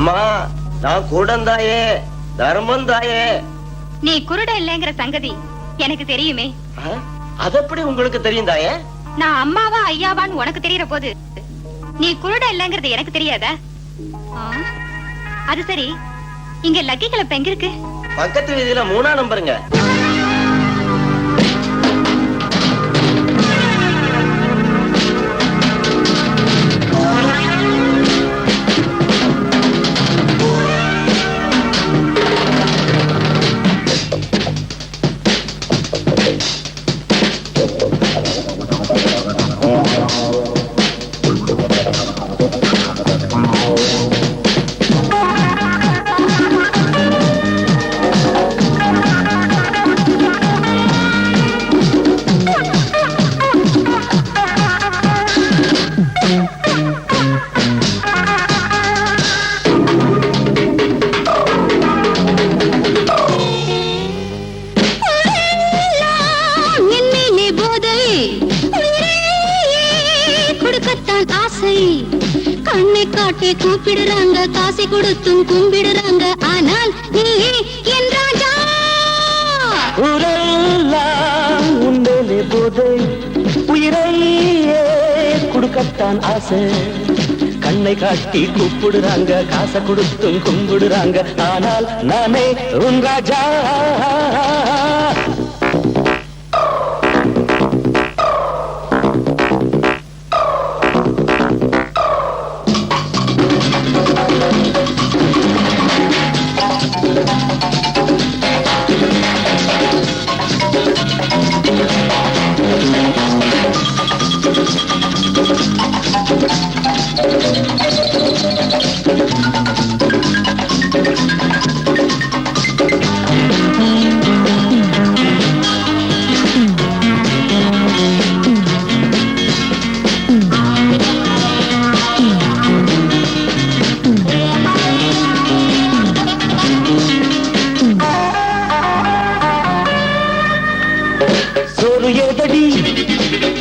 மா, நான் குருடந்தாயே, தர்மந்தாயே. நீ குருட இல்லைங்கிற சங்கதி எனக்கு தெரியுமே. அது எப்படி உங்களுக்கு தெரியும் தாயே? நான் அம்மாவா ஐயாவான்னு உனக்கு தெரியற போது நீ குருட இல்லைங்கிறது எனக்கு தெரியாதா? அது சரி, இங்க லக்கி கிளப் எங்க இருக்கு? பக்கத்து வீதியில 3ஆம் நம்பருங்க. கூப்பிடுறாங்க, காசை கொடுத்தும் கும்பிடுறாங்க. ஆனால் நீ என் ராஜா. ஊரெல்லாம் உண்டலே போதை, உயிரையே கொடுக்கத்தான் ஆசை. கண்ணை காட்டி கூப்பிடுறாங்க, காசை கொடுத்தும் கும்பிடுறாங்க. ஆனால் நானே உன் ராஜா.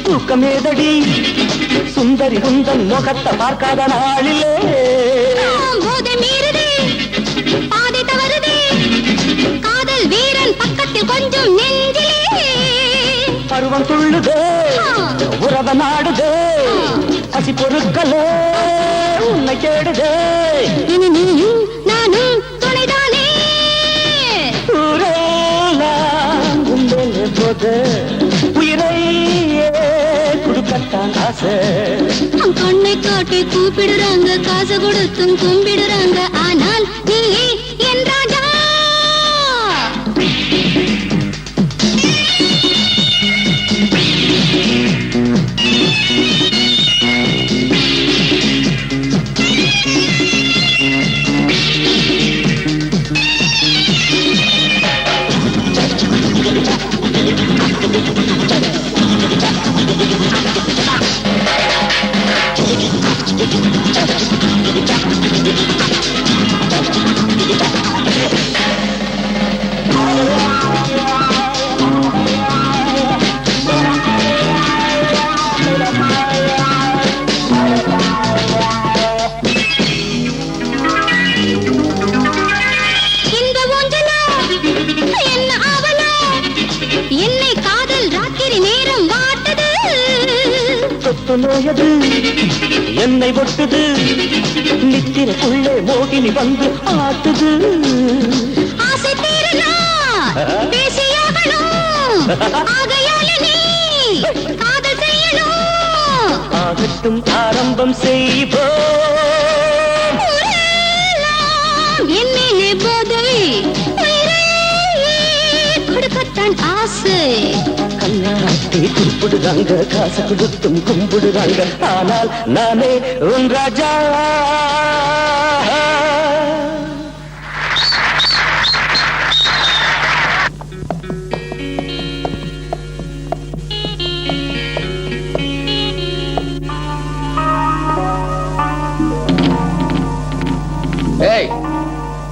தூக்கமேதடி சுந்தரி குந்தன் முகத்தை பார்க்காத நாளிலே போதை மீறுதே, பாதை தவறுதே, காதல் வீரன் பக்கத்தில் கொஞ்சம் நெஞ்சிலே. பருவம் துள்ளுதே, உறவ நாடுதே, பசி பொருட்களே உன்னை கேடுதே. இனி நீயும் நானும் துணைதானே. ஊரெல்லாம் உண்டலே போதை, உயிரையே கொடுக்கத்தான் ஆசை. கண்ணை காட்டி கூப்பிடுறாங்க, காசை கொடுத்தும் கும்பிடுறாங்க. ஆனால் நீ என் ராஜா. நோயது என்னை ஒட்டுது, நித்திரக்குள்ளே மோகினி வந்து ஆட்டுது. ஆசை தீரலாம், பேசியாகணும், ஆகையால நீ காதல் செய்யணும். ஆகட்டும், ஆரம்பம் செய்வோம். என்னே போதை, கொடுக்கத்தான் ஆசை. கண்ணாட்டி கூப்பிடுறாங்க, காசை கொடுத்தும் கும்பிடுறாங்க. ஆனால் நானே உன் ராஜா.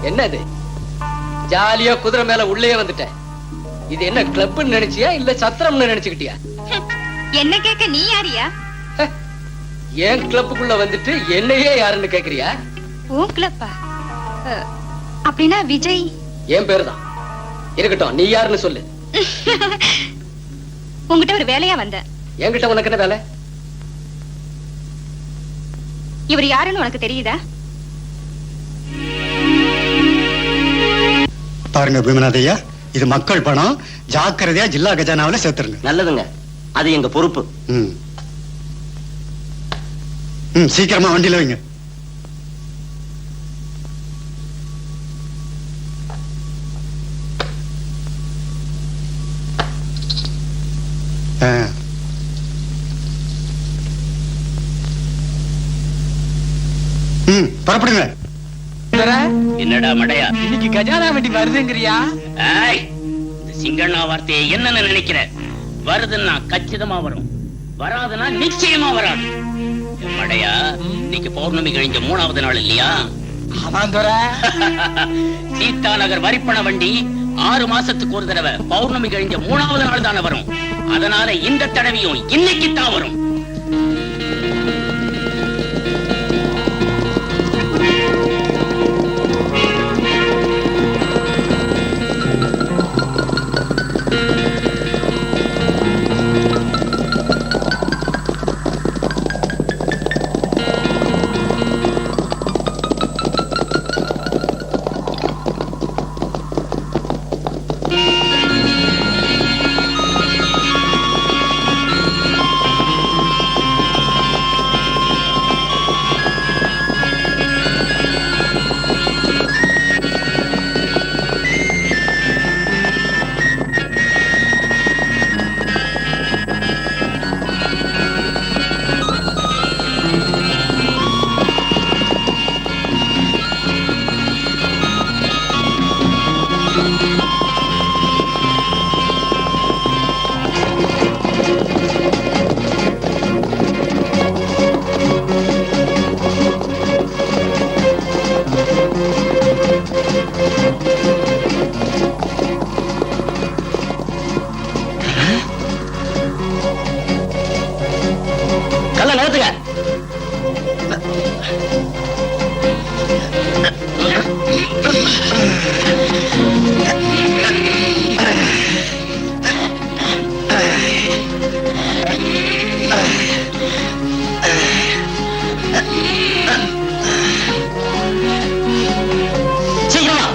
என்னது ஜாலியா குதிரை மேல உள்ளே வந்துட்டேன். இது என்ன கிளப்னு நினைச்சியா இல்ல சத்திரம்னு நினைச்சுக்கிட்டியா? என்ன கேட்க நீ யாரியா? ஏன் கிளப்புக்குள்ள வந்துட்டு என்னையே யாருன்னு கேக்குறியா? உன் கிளப்பா? அப்படின்னா விஜய் என் பேரு தான். இருக்கட்டும், நீ யாருன்னு சொல்லு. உங்ககிட்ட ஒரு வேலையா வந்த. என்கிட்ட உனக்கு என்ன வேலை? இவர் யாருன்னு உனக்கு தெரியுதா? பாருங்க பீமநாதையா, இது மக்கள் பணம். ஜாக்கிரதையா ஜில்லா கஜானாவில சேர்த்துருங்க. நல்லதுங்க, அது எங்க பொறுப்பு. ம். சீக்கிரமா வண்டியில வைங்க. புறப்படுங்க. என்னடா மடையா, இன்னைக்கு கஜானா வண்டி வருதுங்கிறியா? ஏய், இந்த சிங்கண்ணா வார்த்தையை என்னன்னு நினைக்கிற? வருதுன்னா கச்சிதமா வரும், வராதுன்னா நிச்சயமா வராது. என் மடையா, இன்னைக்கு பௌர்ணமி கழிஞ்ச 3வது நாள் இல்லையா? சீதா நகர் வரிப்பண வண்டி 6 மாசத்துக்கு ஒரு தடவை பௌர்ணமி கழிஞ்ச 3வது நாள் தானே வரும். அதனால இந்த தடவையும் இன்னைக்கு தான் வரும். கல்ல நிறுத்துங்க. சீக்கிரமா.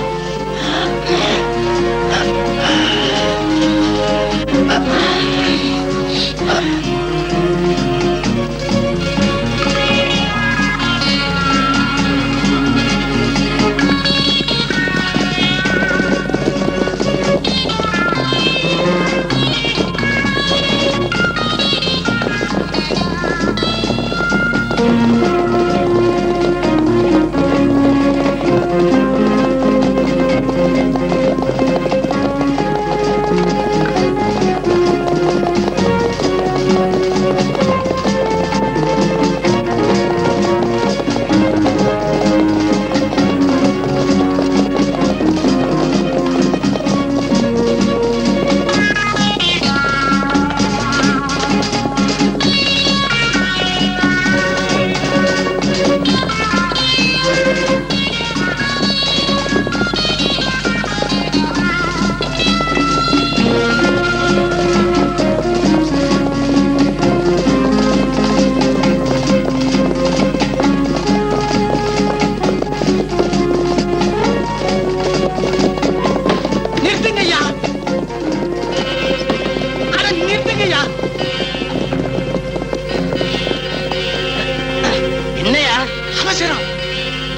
என்னையா அவசரம்,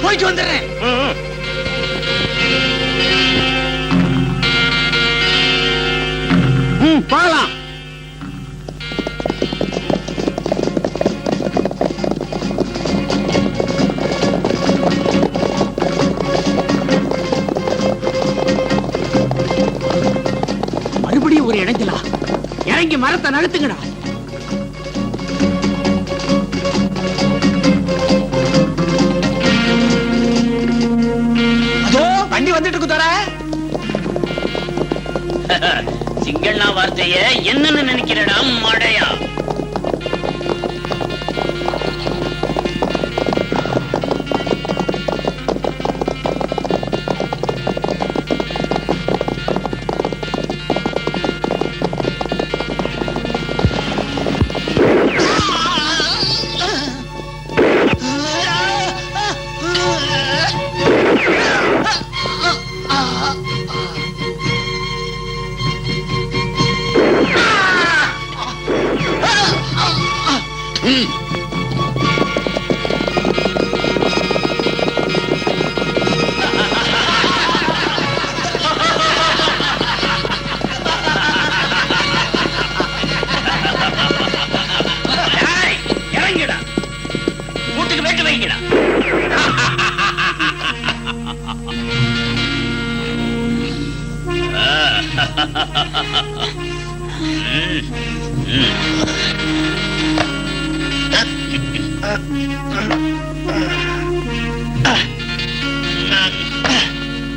போயிட்டு வந்துடுறேன். போகலாம். மறுபடியும் ஒரு இடைஞ்சலா? இறங்கி மரத்தை நகர்த்துங்கடா. அதோ வண்டி வந்துட்டு இருக்கு தர. சிங்கண்ணா வார்த்தைய என்னன்னு நினைக்கிறடா மடையா?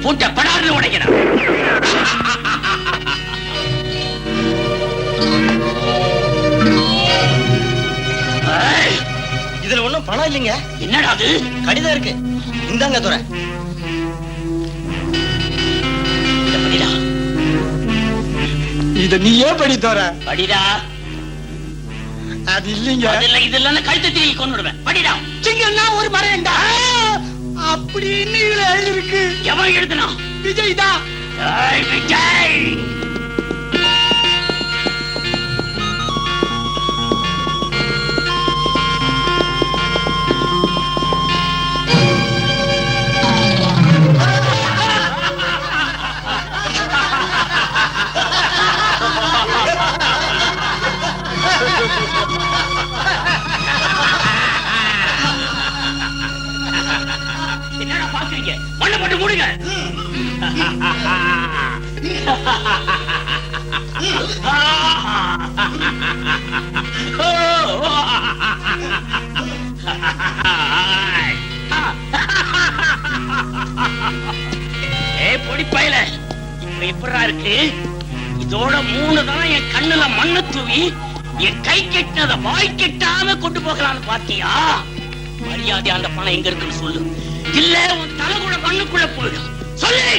பூட்ட படார்னு உடைக்கிறான். இதுல ஒண்ணும் பணம் இல்லைங்க. என்னடா அது? கடிதம் இருக்கு, இந்தாங்க துரை. படிடா. இத நீயே படி தோற. படிடா. அது இல்லைங்க. அதுல இதெல்லாம் கழுத்து திரும்பி கொண்டு விடுவேன். படிடா. சிங்கன்னா ஒரு மரண்டா அப்படின்னு இதுல எழுதிருக்கு. எவன் எழுதுனா? விஜய் தான். விஜய். என்னடா பாக்குறீங்க? மண்ணை போட்டு மூடுங்க. பொடி பயல, இப்ப எப்படா இருக்கு? இதோட 3 தான் என் கண்ணுல மண்ணு தூவி என் கை கெட்டத வாய் கெட்டாம கொண்டு போகலான்னு பாத்தியா? மரியாதை அந்த பணம் எங்க இருக்குன்னு சொல்லு, இல்ல உன் தலைகுள்ள மண்ணுக்குள்ள போயிடும். சொல்லு.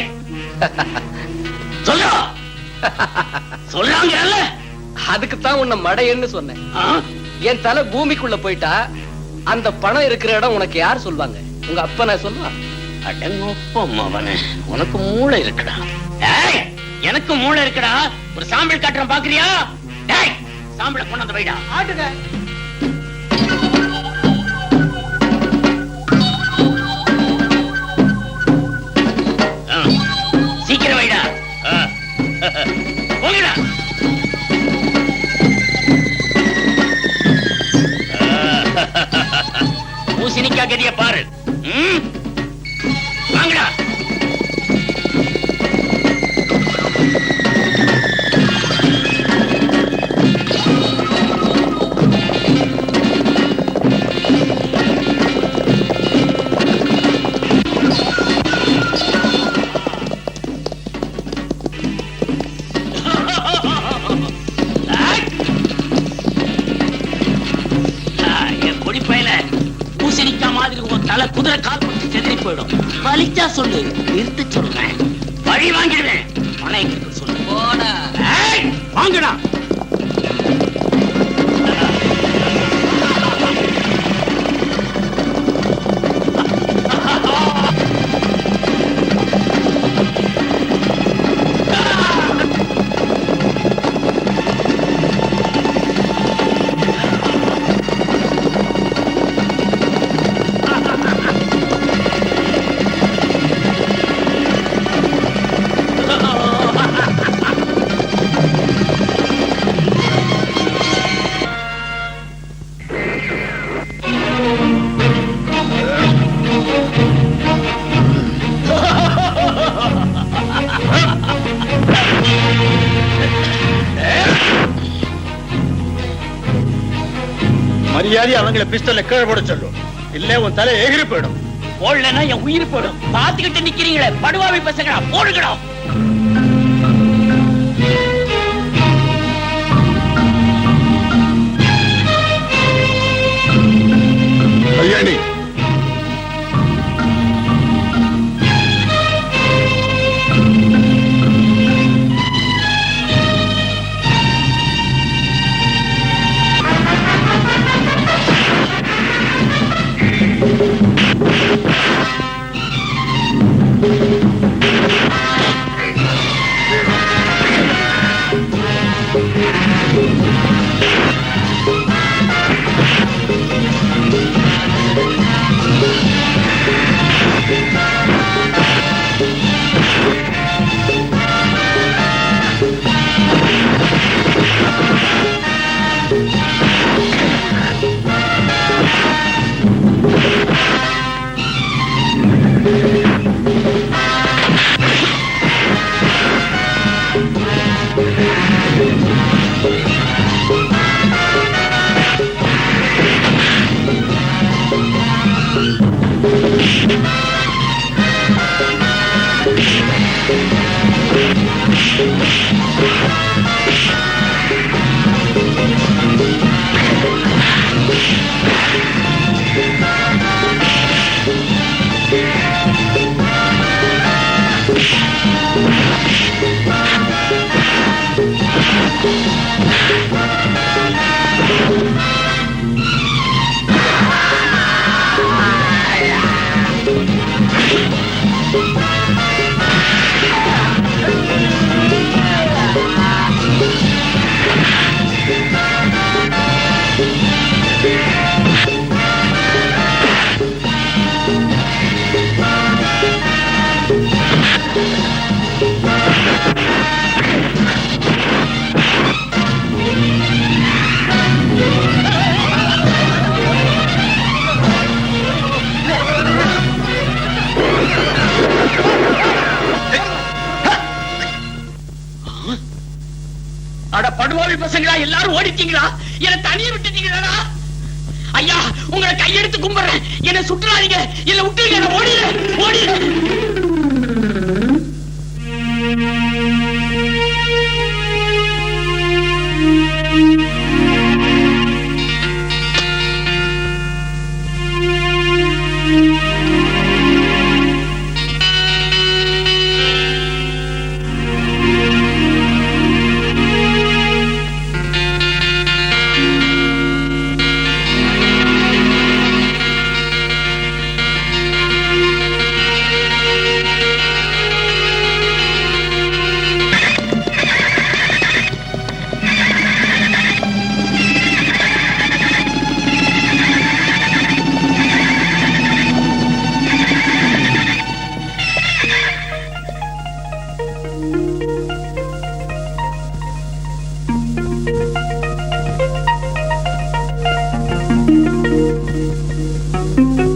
சொல்றா. சொல்றாங்கல்ல. அதுக்குத்தான் உன்னை மடையன்னு சொன்னேன். என் தலை பூமிக்குள்ள போயிட்டா அந்த பணம் இருக்கிற இடம் உனக்கு யார் சொல்வாங்க? உங்க அப்பா நான் சொல்லுவான். அடங்கப்பமவனே, உனக்கு மூளை இருக்குடா. டேய், எனக்கு மூளை இருக்குடா. ஒரு சாம்பிள் காட்டுறேன் பாக்குறியா? டேய், சாம்பிளை கொண்டாந்து வைடா. ஆட்டுங்க. சீக்கிரம் வைடா. போங்கடா. பூசணிக்கா கதிய பாரு. வாங்கடா. தலை குதிரை கால் போட்டு செதறி போயிடும். வலிச்சா சொல்லு, நிறுத்த சொல்றேன். வழி வாங்கிடுவேன். பணம் எங்க இருக்கு சொல்லு. போடா. வாங்கடா. மரியாதை அவங்களை பிஸ்டல்ல கீழே போட சொல்லும், இல்ல உன் தலை எகிரி போயிடும். போடலன்னா என் உயிர் போயிடும். பாத்துக்கிட்டு நிக்கிறீங்களே படுவாவி பசங்களா, போடுங்கடா. கல்யாணி, தமிழ் பசங்களா எல்லாரும் ஓடிட்டீங்களா? என்ன தனியே விட்டுட்டீங்களா? ஐயா, உங்களை கையெடுத்து கும்பிடுறேன், என்ன சுற்றுறாதீங்க, என்ன விட்டுருங்க, ஓடிடுறேன்.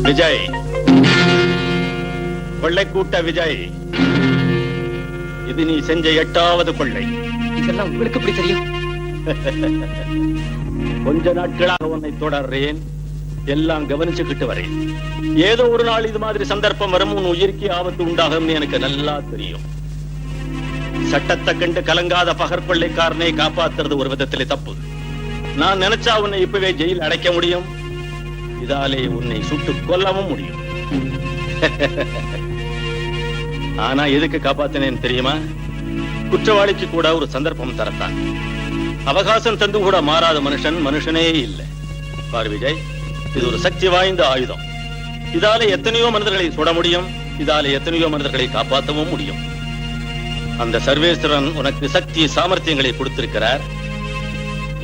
விஜய், கொள்ளை கூட்ட விஜய், இது நீ செஞ்ச 8வது கொள்ளை. இதெல்லாம் உங்களுக்கு எப்படி தெரியும்? கொஞ்ச நாட்களாக உன்னை தொடர்றேன், எல்லாம் கவனிச்சுக்கிட்டு வரேன். ஏதோ ஒரு நாள் இது மாதிரி சந்தர்ப்பம் வரும், உன் உயிருக்கு ஆபத்து உண்டாகும் எனக்கு நல்லா தெரியும். சட்டத்தை கண்டு கலங்காத பகற்கொள்ளைக்காரனை காப்பாத்துறது ஒரு விதத்திலே தப்பு. நான் நினைச்சா உன்னை இப்பவே ஜெயில் அடைக்க முடியும், இதாலே உன்னை சுட்டு கொல்லவும் முடியும். ஆனா எதுக்கு காப்பாத்தினேன்னு தெரியுமா? குற்றவாளிக்கு கூட ஒரு சந்தர்ப்பம் தரத்தான். அவகாசம் தந்து கூட மாறாத மனுஷனே இல்லை. பார் விஜய், இது ஒரு சக்தி வாய்ந்த ஆயுதம். இதால எத்தனையோ மனிதர்களை சுட முடியும், இதால எத்தனையோ மனிதர்களை காப்பாற்றவும் முடியும். அந்த சர்வேஸ்வரன் உனக்கு சக்தி சாமர்த்தியங்களை கொடுத்திருக்கிறார்.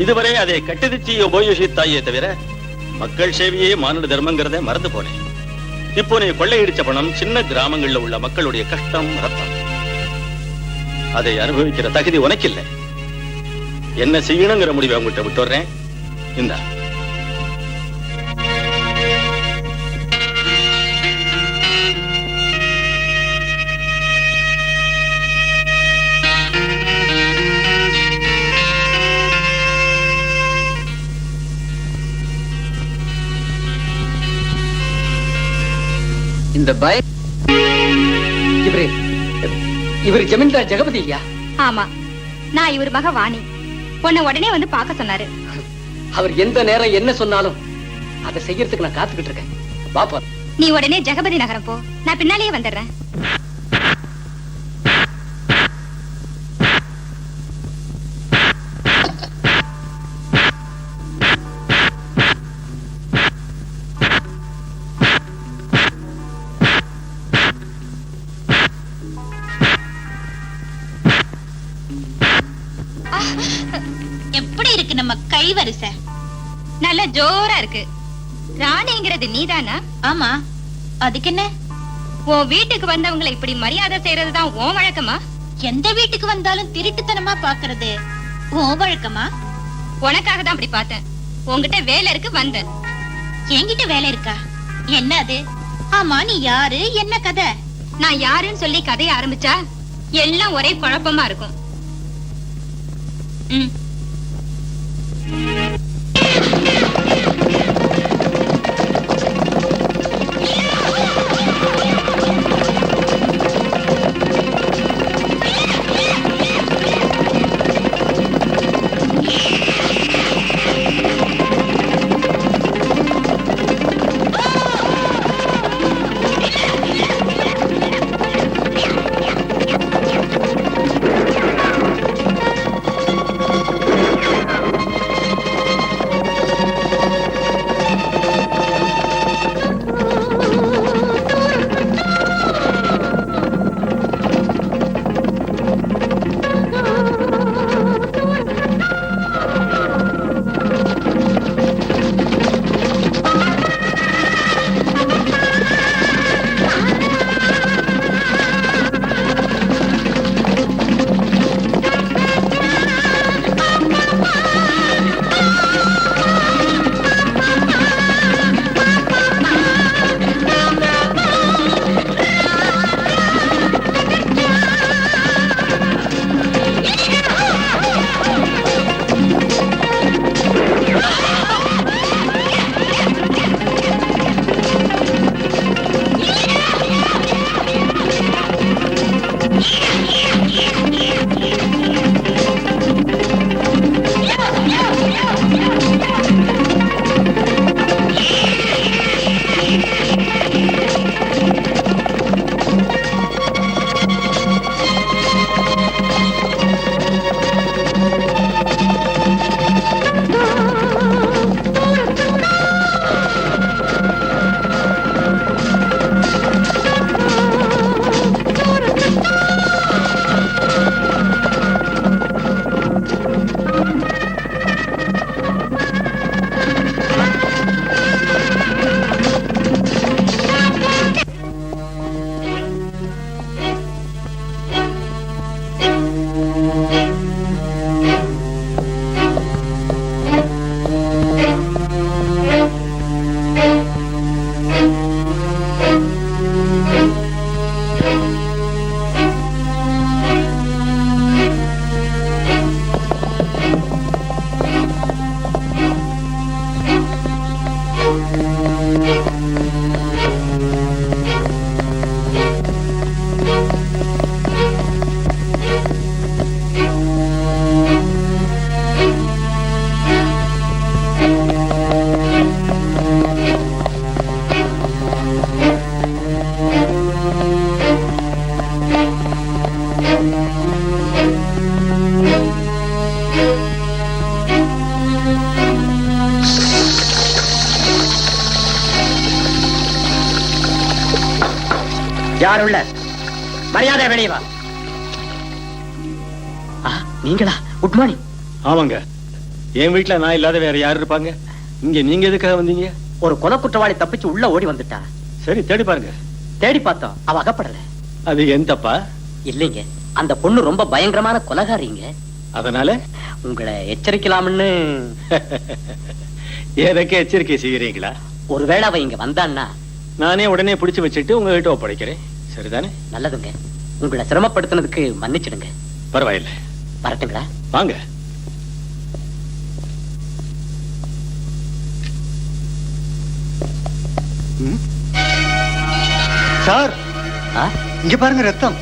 இதுவரை அதை கட்டுதிச்சு உபயோகித்தாயே தவிர மக்கள் சேவையே மானுட தர்மங்கிறத மறந்து போனேன். இப்போ நீ கொள்ளையடிச்ச பணம் சின்ன கிராமங்கள்ல உள்ள மக்களுடைய கஷ்டம், ரத்தம். அதை அனுபவிக்கிற தகுதி உனக்கு இல்லை. என்ன செய்யணுங்கிற முடிவை உங்கள்கிட்ட விட்டுறேன். இந்தா. இந்த பய இவர் ஜமீன்தார் ஜெகபதி ஐயா. ஆமா, நான் இவர் மக வாணி. உன்னை உடனே வந்து பார்க்க சொன்னாரு. அவர் எந்த நேரம் என்ன சொன்னாலும் அதை செய்யறதுக்கு நான் காத்துக்கிட்டு இருக்கேன். பாப்பா, நீ உடனே ஜெகபதி நகரம் போ, நான் பின்னாலேயே வந்துடுறேன். எப்படி இருக்கு நம்ம கை வரிசை? நல்ல ஜோரா இருக்கு. ராணிங்கிறது நீதானா? ஆமா, அதுக்கு என்ன? உன் வீட்டுக்கு வந்தவங்களை இப்படி மரியாதை செய்யறதுதான் உன் வழக்கமா? எந்த வீட்டுக்கு வந்தாலும் திருட்டுத்தனமா பாக்குறது உன் வழக்கமா? உனக்காக தான் அப்படி பார்த்தேன். உன்கிட்ட வேலை இருக்கு வந்தேன். என்கிட்ட வேலை இருக்கா? என்ன அது? ஆமா, நீ யாரு, என்ன கதை? நான் யாருன்னு சொல்லி கதையை ஆரம்பிச்சா எல்லாம் ஒரே குழப்பமா இருக்கும். யார் உள்ள? மரியாதை வெளியே வா. நீங்களா? Good morning. ஆமாங்க, என் வீட்டுல நான் இல்லாத வேற யாரு இருப்பாங்க? இங்க நீங்க எதுக்காக வந்தீங்க? ஒரு கொலை குற்றவாளி தப்பிச்சு உள்ள ஓடி வந்துட்டா. சரி, தேடி பாருங்க. தேடி பார்த்தோம், அவ அகப்படல. அது என் தப்பா? இல்லைங்க, அந்த பொண்ணு ரொம்ப பயங்கரமான கொலைகாரிங்க. அதனால உங்களை எச்சரிக்கலாம்னு. எனக்கு எச்சரிக்கை செய்கிறீங்களா? ஒருவேளை அவ இங்க வந்தான்னா நானே உடனே பிடிச்சு வச்சுட்டு உங்ககிட்ட ஒப்படைக்கிறேன். சரிதானே? நல்லதுங்க. உங்களை சிரமப்படுத்தினதுக்கு மன்னிச்சிடுங்க. பரவாயில்ல. வரட்டுங்களா? வாங்க. சார், இங்க பாருங்க, ரத்தம்.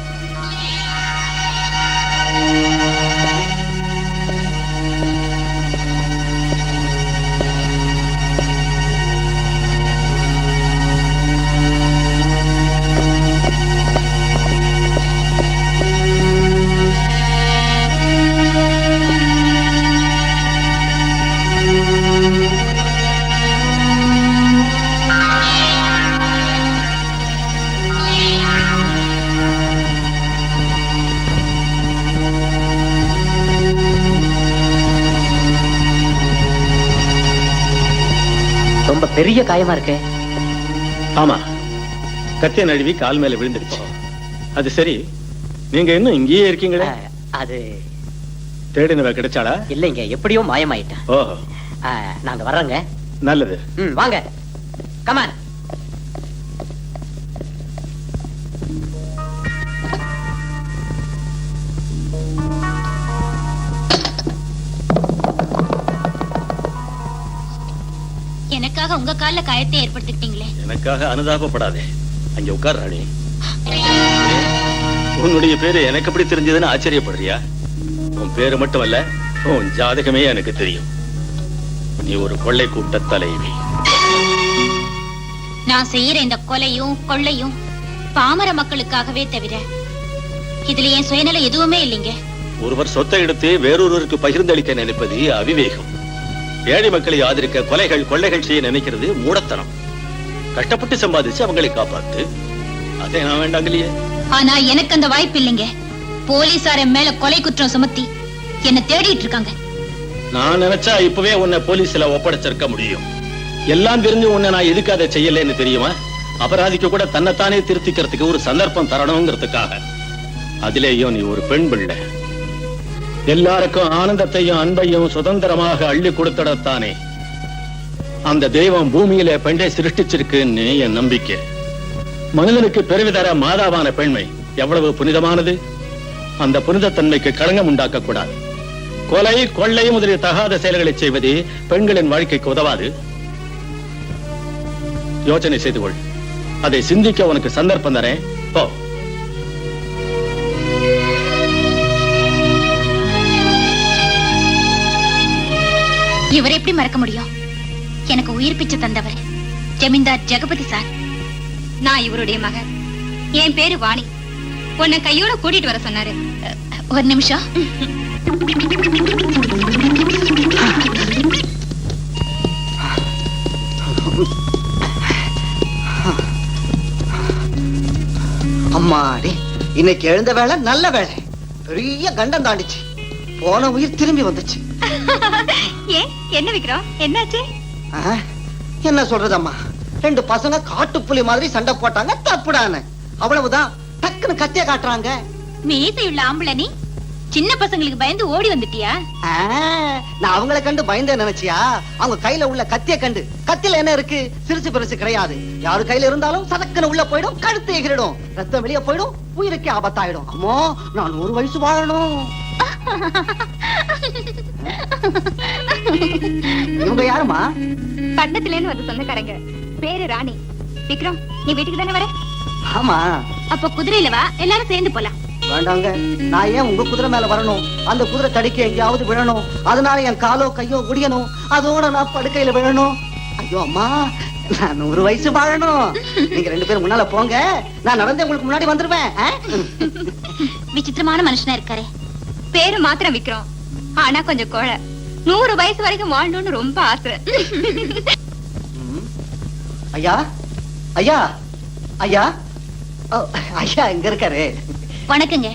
ரொம்ப பெரிய காயமா இருக்கு. ஆமா, கத்திய நழுவி கால் மேல விழுந்துருச்சு. அது சரி, நீங்க இன்னும் இங்கேயே இருக்கீங்களே? அது தேடினவ கிடைச்சாளா? இல்லைங்க, எப்படியோ மாயமாயிட்டா. ஓஹோ, நாங்க வர்றோங்க. நல்லது. வாங்க, கமான். எனக்காக உங்க கால்ல காயத்தை ஏற்படுத்திக்கிட்டீங்களே. எனக்காக அனுதாபப்படாதே. அங்க உட்கார் ராணி. உன்னுடைய பேரு எனக்கு எப்படி தெரிஞ்சதுன்னு ஆச்சரியப்படுறியா? உன் பேரு மட்டுமல்ல, உன் ஜாதகமே எனக்கு தெரியும். நீ ஒரு கொள்ளை கூட்ட தலைவி. நான் செய்யற இந்த கொலையும் கொள்ளையும் பாமர மக்களுக்காகவே தவிர இதுல என் சுயநலம் எதுவுமே இல்லைங்க. ஒருவர் சொத்தை எடுத்து வேறொருவருக்கு பகிர்ந்தளிக்க நினைப்பது அவிவேகம். ஏழை மக்களை ஆதரிக்க கொலைகள் கொள்ளைகள் செய்ய நினைக்கிறது மூடத்தனம். கஷ்டப்பட்டு சம்பாதிச்சு அவங்களை காப்பாத்து. அதை நான் வேண்டாங்கலையே. ஆனா எனக்கு அந்த வாய்ப்பு இல்லைங்க. போலீசார மேல கொலை குற்றம் சுமத்தி என்ன தேடிட்டு இருக்காங்க. நான் நினைச்சா இப்பவே உன்னை போலீஸ்ல ஒப்படைச்சிருக்க முடியும். எல்லாம் தெரிஞ்சு உன்னை நான் எதுக்கு அதை செய்யலன்னு தெரியுமா? அபராதிக்கு கூட தன்னைத்தானே திருத்திக்கிறதுக்கு ஒரு சந்தர்ப்பம் தரணுங்கிறதுக்காக. அதிலேயும் நீ ஒரு பெண் பிள்ளை. எல்லாருக்கும் ஆனந்தத்தையும் அன்பையும் சுதந்திரமாக அள்ளி கொடுத்தடத்தானே அந்த தெய்வம் பூமியில பெண்ணை சிருஷ்டிச்சிருக்குன்னு என் நம்பிக்கை. மனிதனுக்கு பெருவிதர மாதாவான பெண்மை எவ்வளவு புனிதமானது. அந்த புனிதத்தன்மைக்கு களங்கம் உண்டாக்க கூடாது. கொலை கொள்ளை முதலிய தகாத செயல்களை செய்வது பெண்களின் வாழ்க்கைக்கு உதவாது. யோசனை செய்து கொள். அதை சிந்திக்க உனக்கு சந்தர்ப்பம் தரேன். போ. இவர் எப்படி மறக்க முடியும்? எனக்கு உயிர் பிச்சை தந்தவர் ஜமீன்தார் ஜெகபதி சார். நான் இவருடைய மகன். என் பேரு வாணி. உன்னை கையோட கூட்டிட்டு வர சொன்னாரு. ஒரு நிமிஷம். அம்மாடி, இன்னைக்கு எழுந்த வேலை நல்ல வேலை. பெரிய கண்டம் தாண்டிச்சு. போன உயிர் திரும்பி வந்துச்சு. ஏன் என்ன விக்ரம், என்னாச்சு? என்ன சொல்றதம்மா, ரெண்டு பசங்க காட்டுப்புலி மாதிரி சண்டை போட்டாங்க. தப்புடான அவ்வளவுதான். டக்குன்னு கத்திய காட்டுறாங்க. மீசையுள்ள ஆம்பளை நீ சின்ன பசங்களுக்கு பயந்து ஓடி வந்துட்டியா? நான் அவங்கள கண்டு பயந்தே நினைச்சியா? அவங்க கையில உள்ள கத்திய கண்டு. கத்தில என்ன இருக்கு? சிறுசு பெருசு கிடையாது. யாரு கையில இருந்தாலும் சதக்கன உள்ள போயிடும், கழுத்து எகிரிடும், ரத்தம் வெளியே போயிடும், உயிருக்கே ஆபத்தாயிடும். அம்மா, நான் 100 வயசு வாழணும். இவங்க யாருமா? பட்டத்துல இருந்து வந்து சொந்தக்காரங்க. பேரு ராணி. விக்ரம், நீ வீட்டுக்கு தானே வர? ஆமா. அப்ப குதிரையில வா, எல்லாரும் சேர்ந்து போலாம். வேண்டாங்க, நான் ஏன் உங்க குதிரை மேல வரணும்? அந்த குதிரை தடிக்க எங்கேயாவது விழணும். அதனால என் காலோ கையோ ஒடியணும். அதோட நான் படுக்கையில விழணும். ஐயோ அம்மா, நான் 100 வயசு வாழணும். நீங்க 2 பேரும் முன்னால போங்க, நான் நடந்து உங்களுக்கு முன்னாடி வந்துருவேன். விசித்திரமான மனுஷனா இருக்காரு. பேரு மாத்திரம் விக்ரம், ஆனா கொஞ்சம் கோழை. 100 வயசு வரைக்கும் வாழணும்னு ரொம்ப ஆசை. ஐயா, ஐயா, ஐயா, ஓ, ஐயா இங்க இருக்காரு. வணக்கங்க.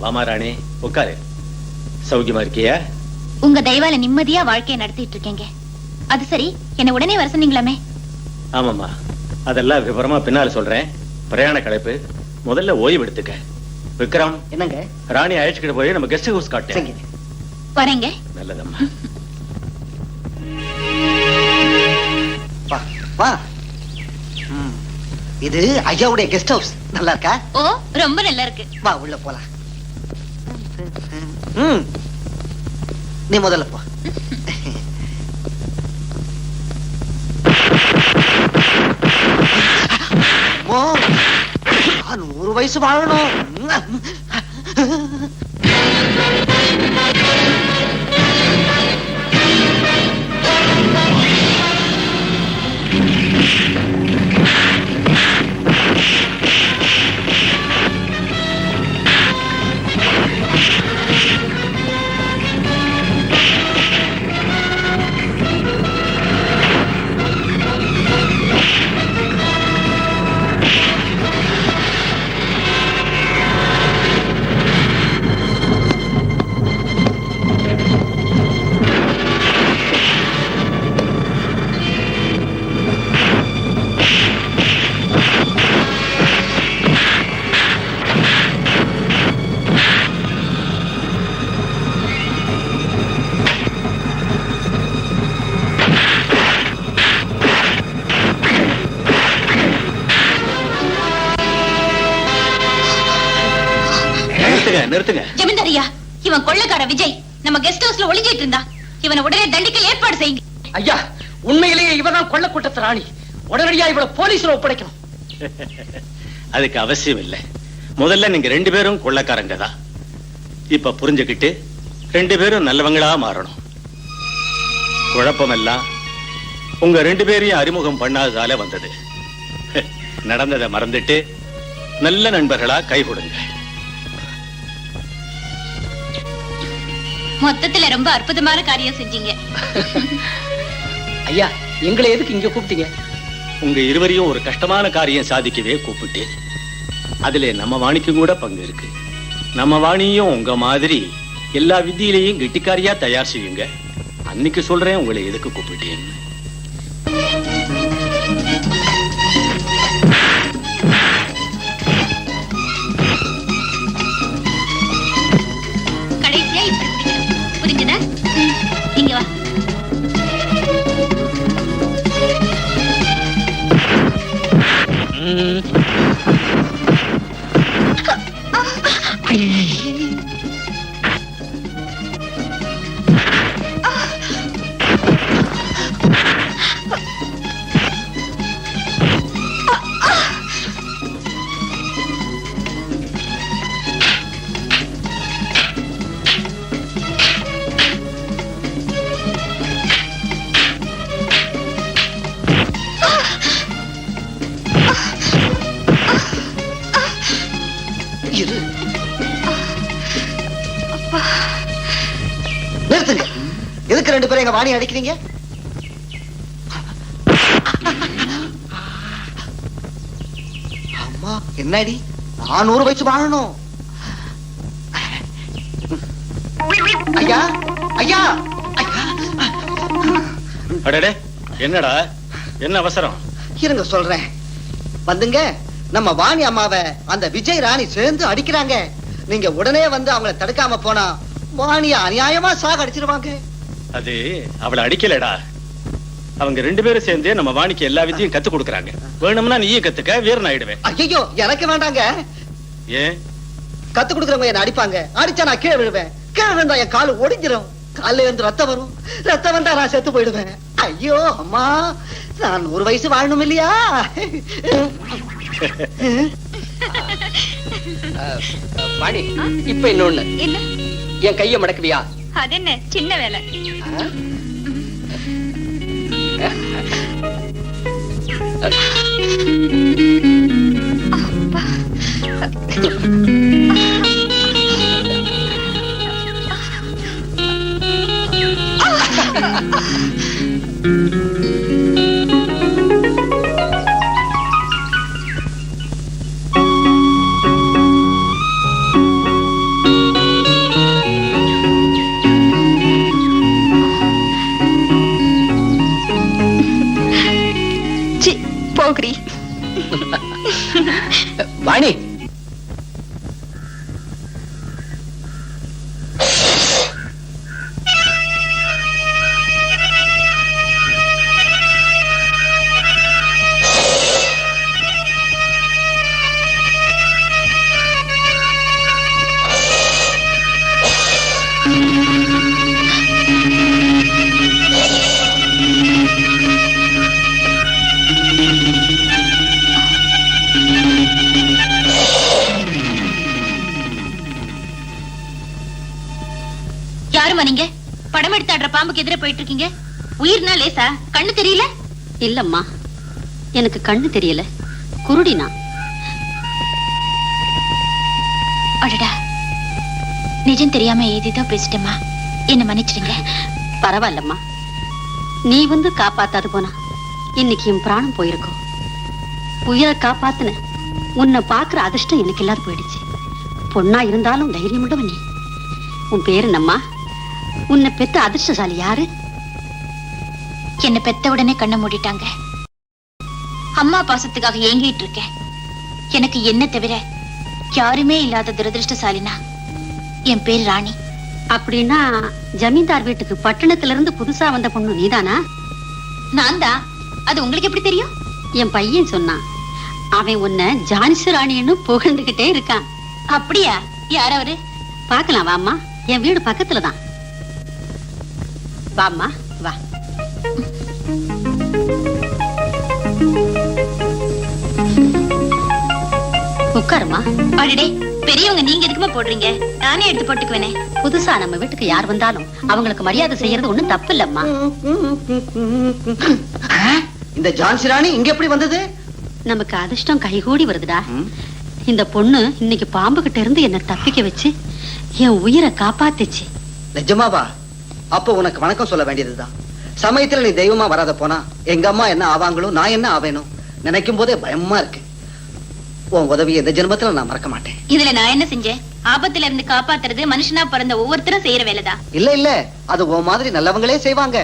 வாமா ராணி, உட்காரு. சௌக்கியமா இருக்கியா? உங்க தயவால நிம்மதியா வாழ்க்கையை நடத்திட்டு இருக்கேங்க. அது சரி, என்ன உடனே வர சொன்னீங்களாமே? ஆமாம்மா, அதெல்லாம் விவரமா பின்னால சொல்றேன். பிரயாண களைப்பு, முதல்ல ஓய்வு எடுத்துக்க. விக்ரம், என்னங்க? ராணி அழைச்சுக்கிட்டு போய் நம்ம கெஸ்ட் ஹவுஸ் காட்டு. சரிங்க. வரேங்க. நல்லதம்மா. வா வா. இது ஐயாவுடைய கெஸ்ட் ஹவுஸ். நல்லா இருக்கா? ஓ, ரொம்ப நல்லா இருக்கு. வா உள்ள போலாம். நீ முதல்ல போ. ஓ, 100 வயசு வாழணும். நிறுத்துங்க. ஜமீன்தாரியா, இவன் கொள்ளைக்கார விஜய் நம்ம கெஸ்ட் ஹவுஸ்ல ஒளிஞ்சிட்டு இருந்தா. இவனை உடனே தண்டிக்க ஏற்பாடு செய்யுங்க. ஐயா, உண்மையிலேயே இவதான் கொள்ள கூட்டத்து ராணி. உடனடியா இவளை போலீஸ்ல ஒப்படைக்கணும். அதுக்கு அவசியம் இல்லை. முதல்ல நீங்க 2 பேரும் கொள்ளக்காரங்க தான். இப்ப புரிஞ்சுக்கிட்டு 2 பேரும் நல்லவங்களா மாறணும். குழப்பமெல்லாம் உங்க 2 பேரையும் அறிமுகம் பண்ணாததால வந்தது. நடந்ததை மறந்துட்டு நல்ல நண்பர்களா கை கொடுங்க. மொத்தத்துல ரொம்ப அற்புதமான காரியம் செஞ்சீங்க. ஐயா, எங்களை எதுக்கு இங்க கூப்பிட்டீங்க? உங்க இருவரையும் ஒரு கஷ்டமான காரியம் சாதிக்கவே கூப்பிட்டேன். அதுல நம்ம வாணிக்கும் கூட பங்கு இருக்கு. நம்ம வாணியும் உங்க மாதிரி எல்லா வித்தியிலையும் கெட்டிக்காரியா தயார் செய்யுங்க. அன்னைக்கு சொல்றேன் உங்களை எதுக்கு கூப்பிட்டேன்னு. கடைசியா இப்படி பிடிக்கணும். புரிஞ்சுதா? இங்க வா. இரு. நிறுத்துங்க. எதுக்கு 2 பேரும் எங்க வாணி அடிக்கிறீங்க? அம்மா, என்னடி 400 வயசு வாழணும்? ஐயா, ஐயா, ஐயா. அடடே, என்னடா, என்ன அவசரம்? இருங்க சொல்றேன். வந்துங்க, நம்ம வாணி அம்மாவை அந்த விஜய் ராணி சேர்ந்து அடிக்கிறாங்க. நீங்க உடனே வந்து அவங்கள தடுக்காம போனா வாணிய அநியாயமா சாக அடிச்சிருவாங்க. அது அவளை அடிக்கலடா. அவங்க 2 பேரும் சேர்ந்து நம்ம வாணிக்கு எல்லா வித்தையும் கத்து கொடுக்கறாங்க. வேணும்னா நீயே கத்துக்க, வீரன் ஆயிடுவேன். ஐயோ, எனக்கு வேண்டாங்க. ஏன்? கத்து கொடுக்கறவங்க என்ன அடிப்பாங்க. அடிச்சா நான் கீழே விழுவேன். கீழே விழுந்தா என் காலு ஒடிஞ்சிரும். கால்ல இருந்து ரத்தம் வரும். ரத்தம் வந்தா நான் செத்து போயிடுவேன். ஐயோ அம்மா, நான் 100 வயசு வாழணும் இல்லையா? வாணி, இப்ப இன்னொன்னு. என்ன? என் கைய மடக்குவியா? அது என்ன சின்ன வேலை? போக்ரி. வாணி, யாருமா நீங்க? படம் எடுத்தாடுற பாம்புக்கு எதிரே போயிட்டு இருக்கீங்க. உயிர்னா லேசா? கண்ணு தெரியல? இல்லம்மா, எனக்கு கண்ணு தெரியல, குருடினா. அடடா, நிஜம் தெரியாம ஏதேதோ பேசிட்டேம்மா, என்ன மன்னிச்சிடுங்க. பரவாயில்லம்மா, நீ வந்து காப்பாத்தாது போனா இன்னைக்கு என் பிராணம் போயிருக்கும். உயிரை காப்பாத்துன உன்னை பாக்குற அதிர்ஷ்டம் எனக்கு இல்லாத போயிடுச்சு. பொண்ணா இருந்தாலும் தைரியம் உள்ளவ நீ. உன் பேரு என்னம்மா? உன்னை பெற்ற அதிர்ஷ்டசாலி யாரு? என்ன பெத்த உடனே கண்ணை மூடிட்டாங்க. அம்மா பாசத்துக்காக ஏங்கிட்டு இருக்கேன். எனக்கு என்ன தவிர யாருமே இல்லாத துரதிருஷ்டசாலினா என் பேர் ராணி. அப்படின்னா ஜமீன்தார் வீட்டுக்கு பட்டணத்துல இருந்து புதுசா வந்த பொண்ணு நீதானா? நான் தான். அது உங்களுக்கு எப்படி தெரியும்? என் பையன் சொன்னான். அவன் உன்னை ஜான்சி ராணின்னு புகழ்ந்துகிட்டே இருக்கான். அப்படியா? யார் அவரு? பார்க்கலாம் வாம்மா, என் வீடு பக்கத்துலதான். வாம்மா வா. உட்காருமா. அடடே, பெரியவங்க நீங்க எதுக்குமா போடுறீங்க? நானே எடுத்து போட்டுக்குவேனே. புதுசா நம்ம வீட்டுக்கு யார் வந்தாலும் அவங்களுக்கு மரியாதை செய்யறது ஒண்ணும் தப்பு இல்லம்மா. இந்த ஜான்சி ராணி இங்க எப்படி வந்தது? நமக்கு அதிர்ஷ்டம் கைகூடி வருதுடா. இந்த பொண்ணு இன்னைக்கு பாம்பு கிட்ட இருந்து என்ன தப்பிக்க வச்சு என் உயிரை காப்பாத்துச்சு. நிஜமாவா? அப்போ உனக்கு வணக்கம் சொல்ல வேண்டியதுதான். சமயத்துல நீ தெய்வமா வராத போனா எங்க அம்மா என்ன ஆவாங்களோ, நான் என்ன ஆவேனும் நினைக்கும் போதே பயமா இருக்கு. உன் உதவியை இந்த ஜென்மத்துல நான் மறக்க மாட்டேன். இதுல நான் என்ன செஞ்சேன்? ஆபத்துல இருந்து காப்பாத்துறது மனுஷனா பிறந்த ஒவ்வொருத்தரும் செய்யற வேலைதான். இல்ல இல்ல, அது உன் மாதிரி நல்லவங்களே செய்வாங்க.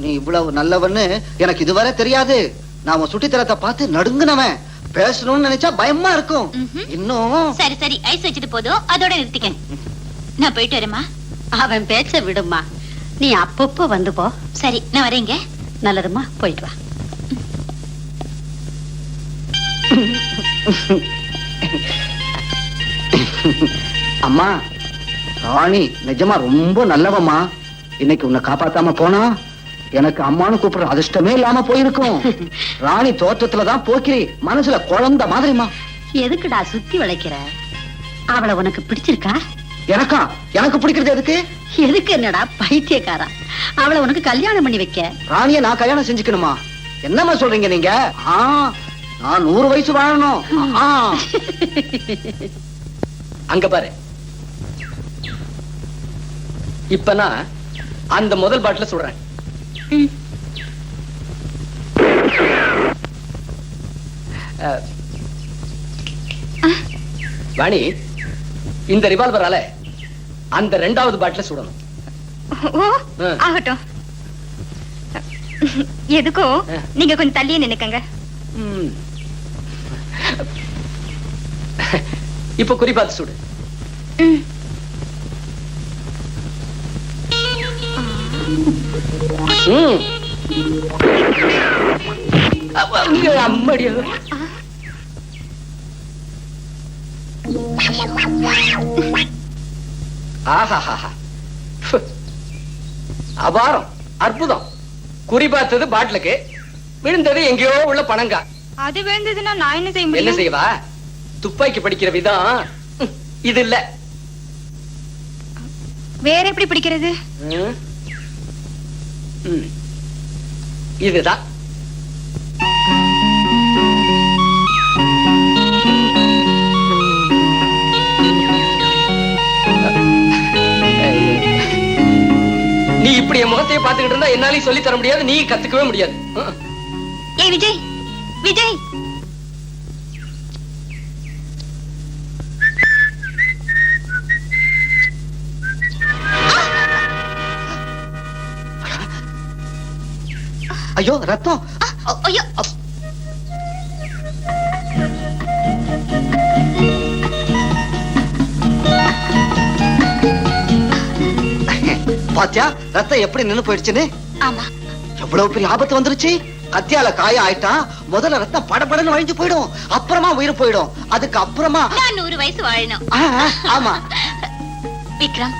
நீ இவ்வளவு நல்லவன்னு எனக்கு இதுவரை தெரியாது. நான் உன் சுட்டித்தரத்தை பார்த்து நடுங்குனவன். பேசணும்னு நினைச்சா பயமா இருக்கும். இன்னும் சரி சரி, ஐஸ் வச்சது போதும், அதோட நிறுத்திக்க. நான் போயிட்டு வரேம்மா. அவன் பேச்ச விடுமா, நீ அப்பப்போ வந்து போ. சரி, நான் வரேங்க. நல்லதுமா, போயிட்டு வா. அம்மா, ராணி நிஜமா ரொம்ப நல்லவம்மா. இன்னைக்கு உன்னை காப்பாத்தாம போனா எனக்கு அம்மானு கூப்பிடுற அதிர்ஷ்டமே இல்லாம போயிருக்கும். ராணி தோற்றத்துலதான் போக்கிறி, மனசுல குழந்தை மாதிரிமா. எதுக்குடா சுத்தி வளைக்கிற? அவளை உனக்கு பிடிச்சிருக்கா? எனக்கா? எனக்கு பிடிக்கிறது எதுக்கு? எதுக்கு என்னடா பைத்தியக்காரா? அவளை உனக்கு கல்யாணம் பண்ணி வைக்க. ராணிய நான் கல்யாணம் செஞ்சுக்கணுமா? என்னம்மா சொல்றீங்க நீங்க? நான் 100 வயசு வாழணும். அங்க பாரு. இப்ப நான் அந்த முதல் பாட்டில சொல்றேன். வாணி, இந்த ரிவால்வரால அந்த 2வது பாட்டில சுடணும். ஆகட்டும். எதுக்கோ நீங்க கொஞ்சம் தள்ளியே நினைக்கங்க. இப்ப குறி பார்த்து சுடு. அம்மடியா. அபாரம், அற்புதம். குறி பார்த்தது பாட்டிலுக்கு, விழுந்தது எங்கேயோ உள்ள பணங்கா. அது விழுந்ததுன்னா நான் என்ன செய்ய என்ன முடியும்? செய்வா? துப்பாக்கி படிக்கிற விதம் இது இல்ல. வேற எப்படி பிடிக்கிறது? இதுதான். நீ இப்படி என் முகத்தையே பார்த்துக்கிட்டு இருந்தா என்னாலையும் சொல்லி தர முடியாது, நீ கத்துக்கவே முடியாது. ஏய் விஜய், விஜய், ஐயோ ரத்தம். ஐயோ, பாத்தியா ரத்தம் எப்படி நின்னு போயிடுச்சுன்னு? ஆமா. எவ்வளவு பெரிய ஆபத்து வந்துருச்சு. கத்தியால காய ஆயிட்டா முதல்ல ரத்தம் படபடன்னு வழிஞ்சு போயிடும், அப்புறமா உயிர் போயிடும். அதுக்கு அப்புறமா நான் 100 வயசு வாழணும். ஆமா. விக்ரம்,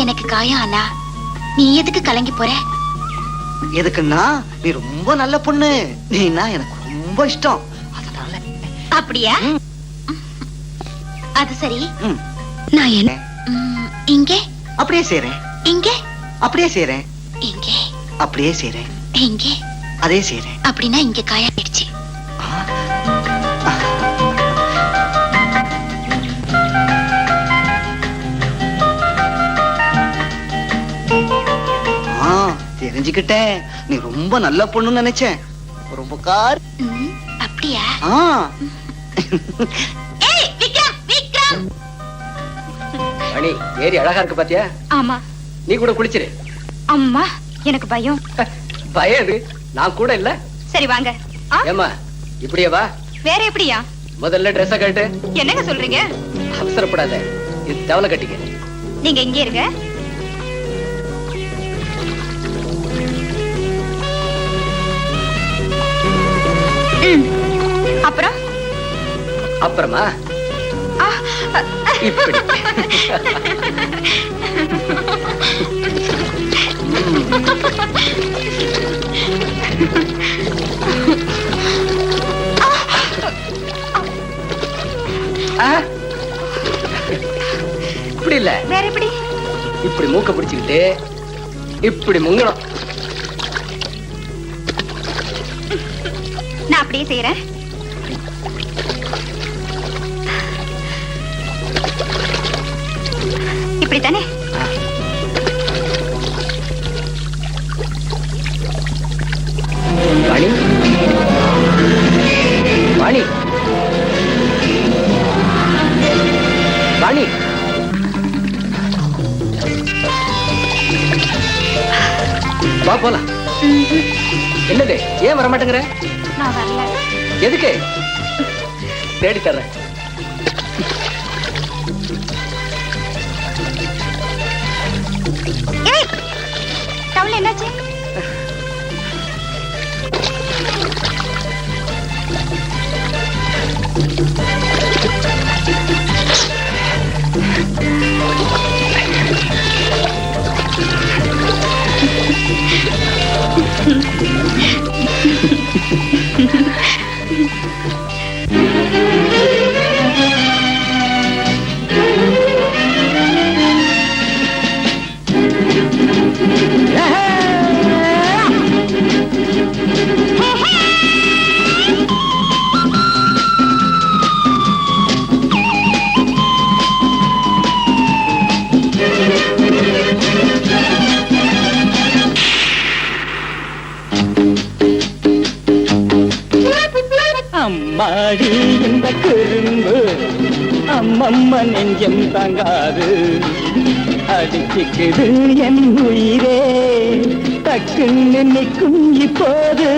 எனக்கு காயம் ஆனா நீ எதுக்கு கலங்கி போற? எதுக்குன்னா நீ ரொம்ப நல்ல பொண்ணு, நீனா எனக்கு ரொம்ப இஷ்டம், அதனால. அப்படியா? அது சரி. ம். நான் என்ன இங்கே அப்படியே செய்றேன், இங்கே அப்படியே செய்றேன், இங்கே அப்படியே செய்றேன், இங்கே அதே செய்றேன். அப்படின்னா இங்க காயம் ஆயிடுச்சு. தெரிஞ்சுக்கிட்டேன், நீ ரொம்ப நல்ல பொண்ணுன்னு நினைச்சேன். ரொம்ப கார். அப்படியா? ஏய் விக்ரம், விக்ரம். மணி ஏரி அழகா இருக்கு பாத்தியா? ஆமா. நீ கூட குளிச்சிரு. அம்மா எனக்கு பயம். பயம் எது? நான் கூட இல்ல. சரி வாங்க. ஏமா இப்படியே வா. வேற எப்படியா? முதல்ல ட்ரெஸ்ஸ கட்டு. என்னங்க சொல்றீங்க? அவசரப்படாத, இது தவளை கட்டிக்க. நீங்க இங்கே இருங்க. அப்புறம் அப்புறமா இப்படி. இப்படி இல்ல, வேற எப்படி? இப்படி மூக்க பிடிச்சுக்கிட்டு இப்படி முங்கணும். நான் அப்படியே செய்யறேன். இப்படித்தானே? வாணி, வாணி, வாணி. வா போலாம். என்னது, ஏன் வர மாட்டேங்கிற? நான் வரல. எதுக்கு? தேடி தர்றேன். ஏய், டவுல் என்னாச்சு? அம்மாடி இந்த குறும்பு அம்மம்மா நெஞ்சம் தாங்காது, அடிச்சுக்குது என் உயிரே, டக்குன்னு நிற்கும் இப்போது.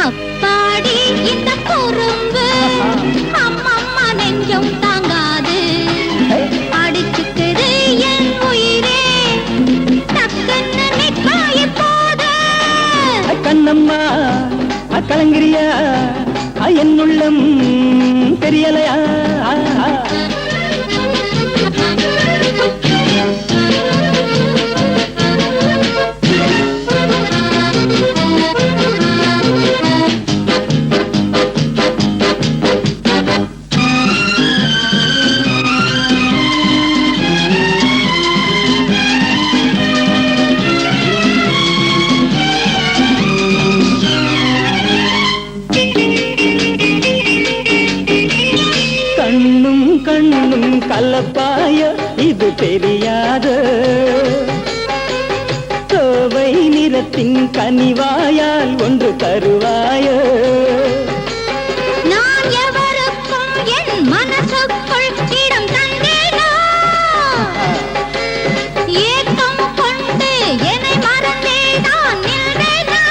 அப்பாடி இந்த குறும்பு அம்மம்மா நெஞ்சம் தாங்காது, அடிச்சுக்குது என் உயிரே, டக்குன்னு நிற்கா இப்போது. கண்ணம்மா கலங்கிரியா, என் உள்ளம் தெரியலையா? கலப்பாய இது தெரியாத கோவை நிறத்தின் கனிவாயால் ஒன்று தருவாய. நான் எவருக்கும் என் மனசுக்குள் இடம் தந்தேனோ, ஏக்கம் கொண்டு என்னை மறந்தே நான் நின்றேனோ.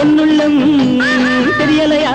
என்னுள்ளம் தெரியலையா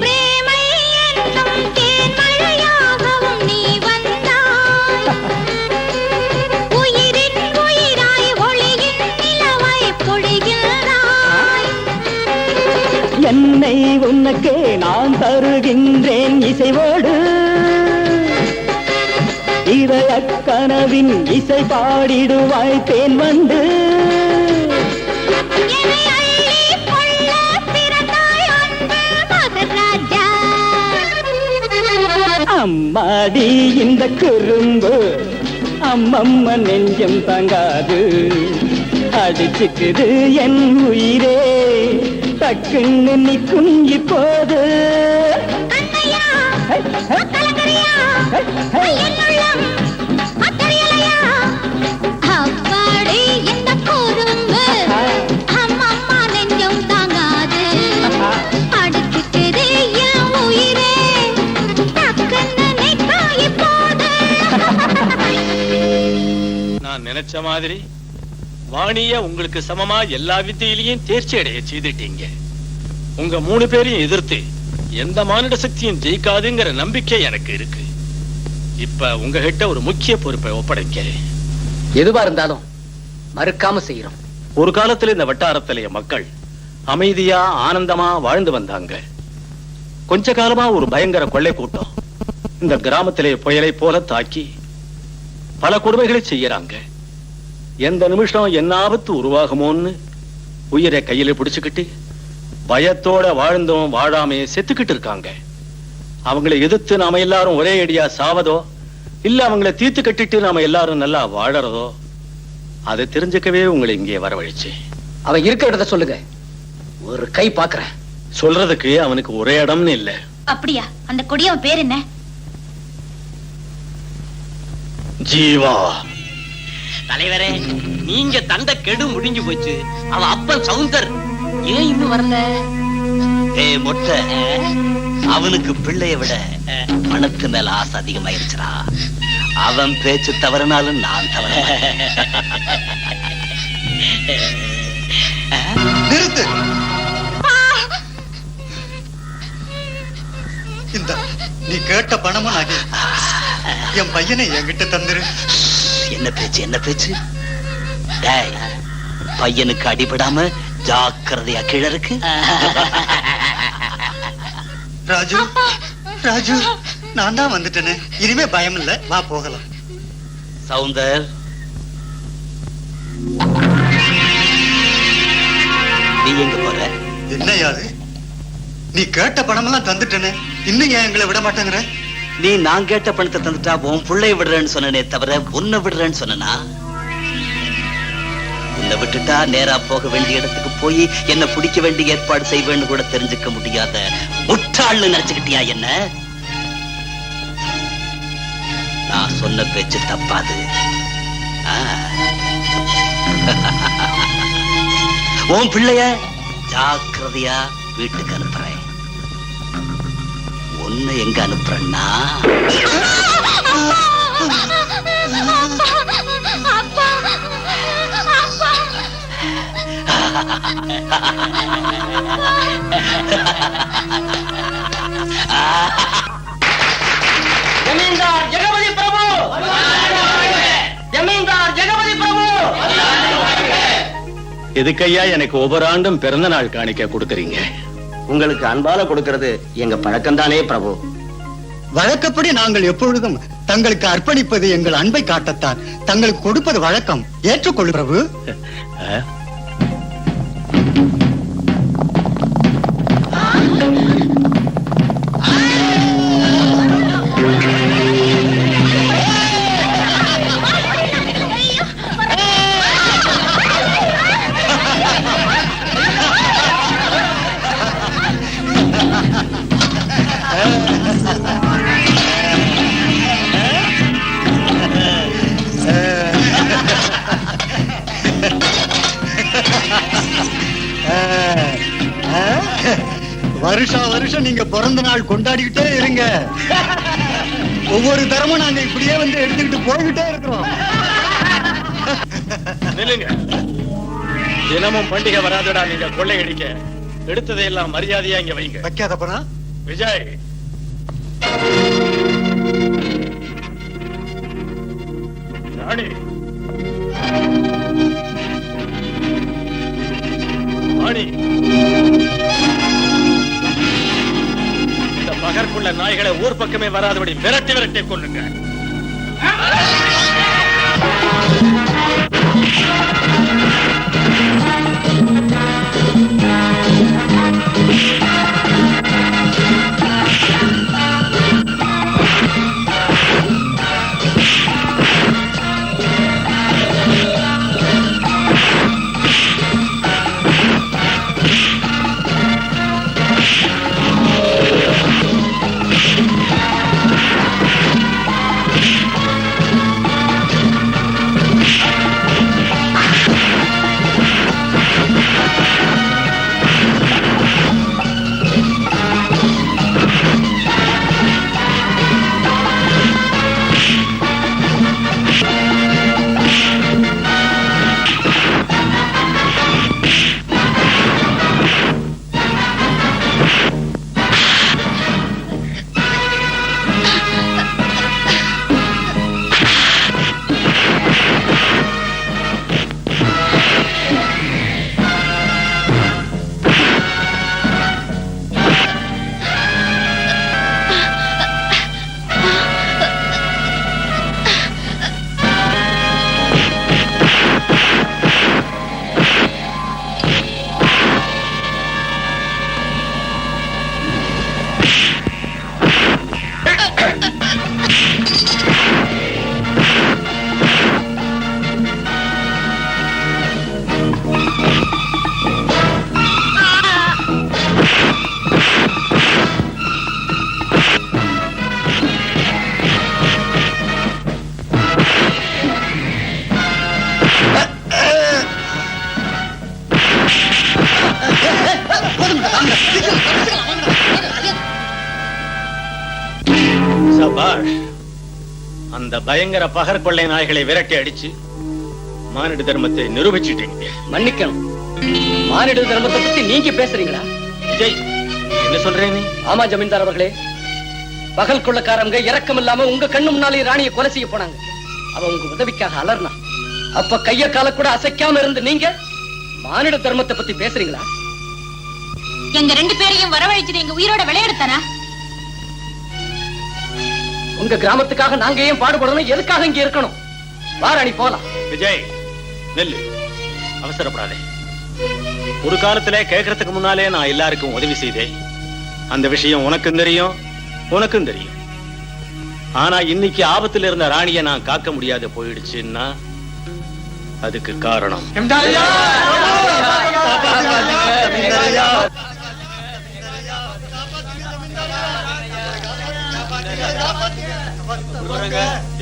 பிரேமை என்னும் தேன்மழையாகவும் நீ வந்தாய். உயிரின் உயிராய் ஒளியின் நிலவாய் பொழிகிறாய். என்னை உனக்கே நான் தருகின்றேன் இசைவோடு இதய கனவின் இசை பாடிடுவாய் தேன் வந்து என்னை அள்ளிக் கொள்ள பிறந்தாய் அன்பு மகராஜா. அம்மாடி இந்த குறும்பு அம்மம்ம நெஞ்சம் தாங்காது அடிச்சுக்குது என் உயிரே டக்குன்னு நிற்கும் இப்போது கண்ணையா, ஹை, ஹை, கலங்கரையா, ஹை, ஹை. என்னுள்ளம் அத்தறியலையா. அப்பாடி இந்த குறும்பு அம்மம்மா நெஞ்சம் தாங்காது அடிச்சுக்குது என் உயிரே டக்குன்னு நிற்கும் இப்போது. நான் நினைச்ச மாதிரி வாணிய உங்களுக்கு சமமா எல்லா வித்தையிலையும் தேர்ச்சி அடைய செய்துட்டீங்க. உங்க 3 பேரையும் எதிர்த்து எந்த மானிட சக்தியும் ஜெயிக்காதுங்கிற நம்பிக்கை எனக்கு இருக்கு. இப்ப உங்ககிட்ட ஒரு முக்கிய பொறுப்பை ஒப்படைக்கிறேன். எதுவா இருந்தாலும் மறுக்காம செய்யறோம். ஒரு காலத்துல இந்த வட்டாரத்திலேயே மக்கள் அமைதியா ஆனந்தமா வாழ்ந்து வந்தாங்க. கொஞ்ச காலமா ஒரு பயங்கர கொள்ளை கூட்டம் இந்த கிராமத்திலே புயலை போல தாக்கி பல கொடுமைகளை செய்யறாங்க. எந்த நிமிஷம் என்ன ஆபத்து உருவாகுமோன்னு உயிரை கையில பிடிச்சுக்கிட்டு பயத்தோட வாழ்ந்தோம் வாழாமே செத்துக்கிட்டு இருக்காங்க. அவங்களை எதிர்த்து நாம எல்லாரும் ஒரே அடியா சாவதோ இல்ல அவங்களை தீர்த்து கட்டிட்டு நாம எல்லாரும் நல்லா வாழறதோ அதை தெரிஞ்சுக்கவே உங்களை இங்கே வரவழைச்சு. அவன் இருக்க இடத்த சொல்லுங்க, ஒரு கை பாக்குறேன். சொல்றதுக்கு அவனுக்கு ஒரே இடம்னு இல்ல. அப்படியா? அந்த கொடியவன் பேர் என்ன? ஜீவா. தலைவரே, நீங்க தந்த கெடு முடிஞ்சு போச்சு. அவன் அப்பன் சவுந்தர் ஏன் இன்னும் வரல? ஏய் மொட்டை, அவனுக்கு பிள்ளைய விட பணத்து மேல ஆசை அதிகமாயிருச்சுடா. அவன் பேச்சு தவறினாலும் நான் தவற. நிறுத்து. இந்த நீ கேட்ட பணமும் நகை என் பையனை என்கிட்ட தந்துரு. என்ன பேச்சு என்ன பேச்சு? டேய், பையனுக்கு அடிபடாம ஜாக்கிரதையா கீழ இருக்கு. ராஜு, ராஜு, நான் தான் வந்துட்டேனே. இனிமே பயம் இல்ல, வா போகலாம். சவுந்தர், நீ எங்க போற? என்னையாது நீ கேட்ட பணமெல்லாம் தந்துட்டேனே, இன்னும் ஏன் எங்களை விட மாட்டேங்கிற? நீ நான் கேட்ட பணத்தை தந்துட்டா உன் பிள்ளைய விடுறேன்னு சொன்னனே தவிர உன்னை விடுறேன்னு சொன்னா? உன்னை விட்டுட்டா நேரா போக வேண்டிய இடத்துக்கு போய் என்ன பிடிக்க வேண்டிய ஏற்பாடு செய்வேன்னு கூட தெரிஞ்சுக்க முடியாத முட்டாள்னு நினைச்சுக்கிட்டியா என்ன? நான் சொன்ன பேச்சு தப்பாது. உன் பிள்ளைய ஜாக்கிரதையா வீட்டுக்கு அனுப்புறேன். ஒண்ணு எங்க அனுப்புறேன்னா ஜமீன்தார் ஜெகபதி பிரபு, ஜமீன்தார் ஜெகபதி பிரபு. எதுக்கையா எனக்கு ஒவ்வொரு ஆண்டும் பிறந்த நாள் காணிக்க கொடுக்கறீங்க? உங்களுக்கு அன்பால கொடுக்கிறது எங்க பழக்கம் தானே பிரபு. வழக்கப்படி நாங்கள் எப்பொழுதும் தங்களுக்கு அர்ப்பணிப்பது எங்கள் அன்பை காட்டத்தான். தங்களுக்கு கொடுப்பது வழக்கம். ஏற்றுக்கொள்ளு பிரபு. வருஷம் நீங்க பிறந்த நாள் கொண்டாடிக்கிட்டே இருங்க. ஒவ்வொரு தரமும் நாங்க இப்படியே வந்து எடுத்துக்கிட்டு போய்கிட்டே இருக்கிறோம். நில்லுங்க. தினமும் பண்டிகை வராதடா நீங்க கொள்ளையடிக்க. எடுத்ததையெல்லாம் மரியாதையா இங்க வைங்க. வைக்காதப்பனா விஜய், ராணி, ராணி, இந்த பகற்குள்ள நாய்களை ஊர் பக்கமே வராதபடி விரட்டி கொள்ளுங்க. சபாஷ். அந்த பயங்கர பகற்கொள்ளை நாய்களை விரட்டி அடிச்சு மானிட தர்மத்தை நிரூபிச்சிட்டீங்க. மன்னிக்கணும். மானிட தர்மத்தை பத்தி நீங்க பேசுறீங்களா? விஜய், என்ன சொல்றேன் நீ? ஆமா ஜமீன்தார் அவர்களே, பகல் கொள்ளக்காரங்க இரக்கம் இல்லாம உங்க கண்ணு முன்னாலே ராணியை கொலை செய்ய போனாங்க. அவ உங்க உதவிக்காக அலர்னா. அப்ப கைய கால கூட அசைக்காம இருந்து நீங்க மானிட தர்மத்தை பத்தி பேசுறீங்களா? எங்க 2 பேரையும் வரவழைச்சு எங்க உயிரோட விளையாடுத்தானா? உங்க கிராமத்துக்காக நாங்க ஏன் பாடுபடணும்? எதுக்காக இங்க இருக்கணும்? வாராணி போலாம். விஜய், நெல்லு, அவசரப்படாதே. ஒரு காலத்துல கேட்கறதுக்கு முன்னாலே நான் எல்லாருக்கும் உதவி செய்தேன். அந்த விஷயம் உனக்கும் தெரியும். ஆனா இன்னைக்கு ஆபத்துல இருந்த ராணியை நான் காக்க முடியாத போயிடுச்சுன்னா அதுக்கு காரணம்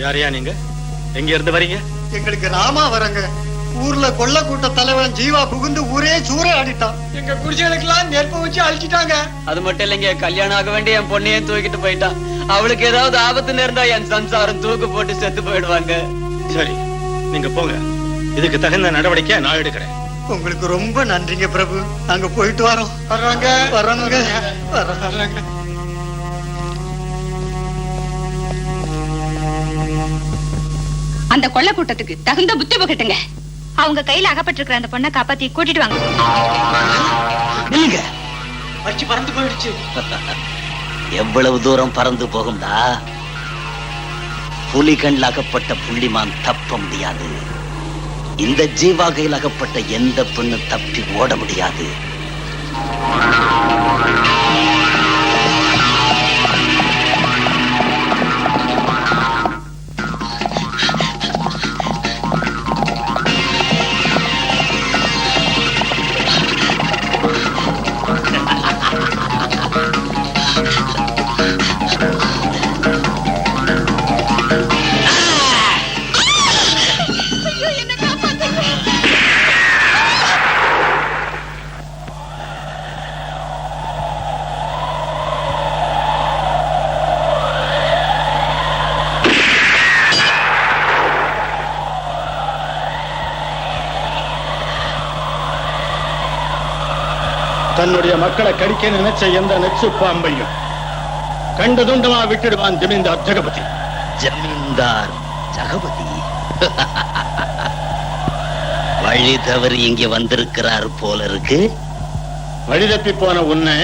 யாரையா நீங்க? எங்க இருந்து வரீங்க? எங்களுக்கு ராமா வரங்க. ஊர்ல கொள்ள கூட்ட தலைவன் ஜீவா புகுந்து ஊரே சூறை ஆடிட்டான். எங்க குடிசைகளுக்கெல்லாம் நெருப்ப வச்சு அழிச்சிட்டாங்க. அது மட்டும் இல்லைங்க, கல்யாணம் ஆக வேண்டிய என் பொண்ணையும் தூக்கிட்டு போயிட்டான். அவளுக்கு ஏதாவது ஆபத்து நேர்ந்தா என் சம்சாரம் தூக்கு போட்டு செத்து போயிடுவாங்க. சரி, நீங்க போங்க. இதுக்கு தகுந்த நடவடிக்கை நான் எடுக்கிறேன். உங்களுக்கு ரொம்ப நன்றிங்க பிரபு. நாங்க போயிட்டு வரோம். வர்றோங்க. அந்த கொள்ள கூட்டத்துக்கு தகுந்த புத்தி புகட்டுங்க. அவங்க கையில அகப்பட்டிருக்கிற அந்த பொண்ணை காப்பாத்தி கூட்டிட்டு வாங்க. நீங்க வச்சு பறந்து போயிடுச்சு. எவ்வளவு தூரம் பறந்து போகும்டா? புலி கண்ணில் அகப்பட்ட புள்ளிமான் தப்ப முடியாது. இந்த ஜீவாகையில் அகப்பட்ட எந்த பெண்ணு தப்பி ஓட முடியாது. தன்னுடைய மக்களை கடிக்க நினைச்ச எந்த நெச்சு பாம்பையும் கண்ட துண்டமா விட்டுடுவான் ஜமீன்தார் ஜெகபதி. ஜமீன்தார் ஜெகபதி வழி தவறி இங்க வந்திருக்கிறார் போல இருக்கு. வழி தப்பி போன உன்னை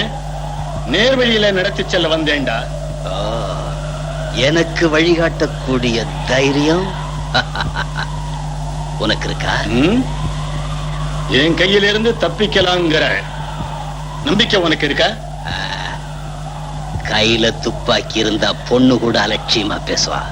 நேர்வழியில நடத்தி செல்ல வந்தேன்டா. ஆ, எனக்கு வழிகாட்டக்கூடிய தைரியம் உனக்கு இருக்கா? என் கையிலிருந்து தப்பிக்கலாங்கிற நம்பிக்கை உனக்கு இருக்கா? கையில துப்பாக்கி இருந்தா பொண்ணு கூட அலட்சியமா பேசுவா.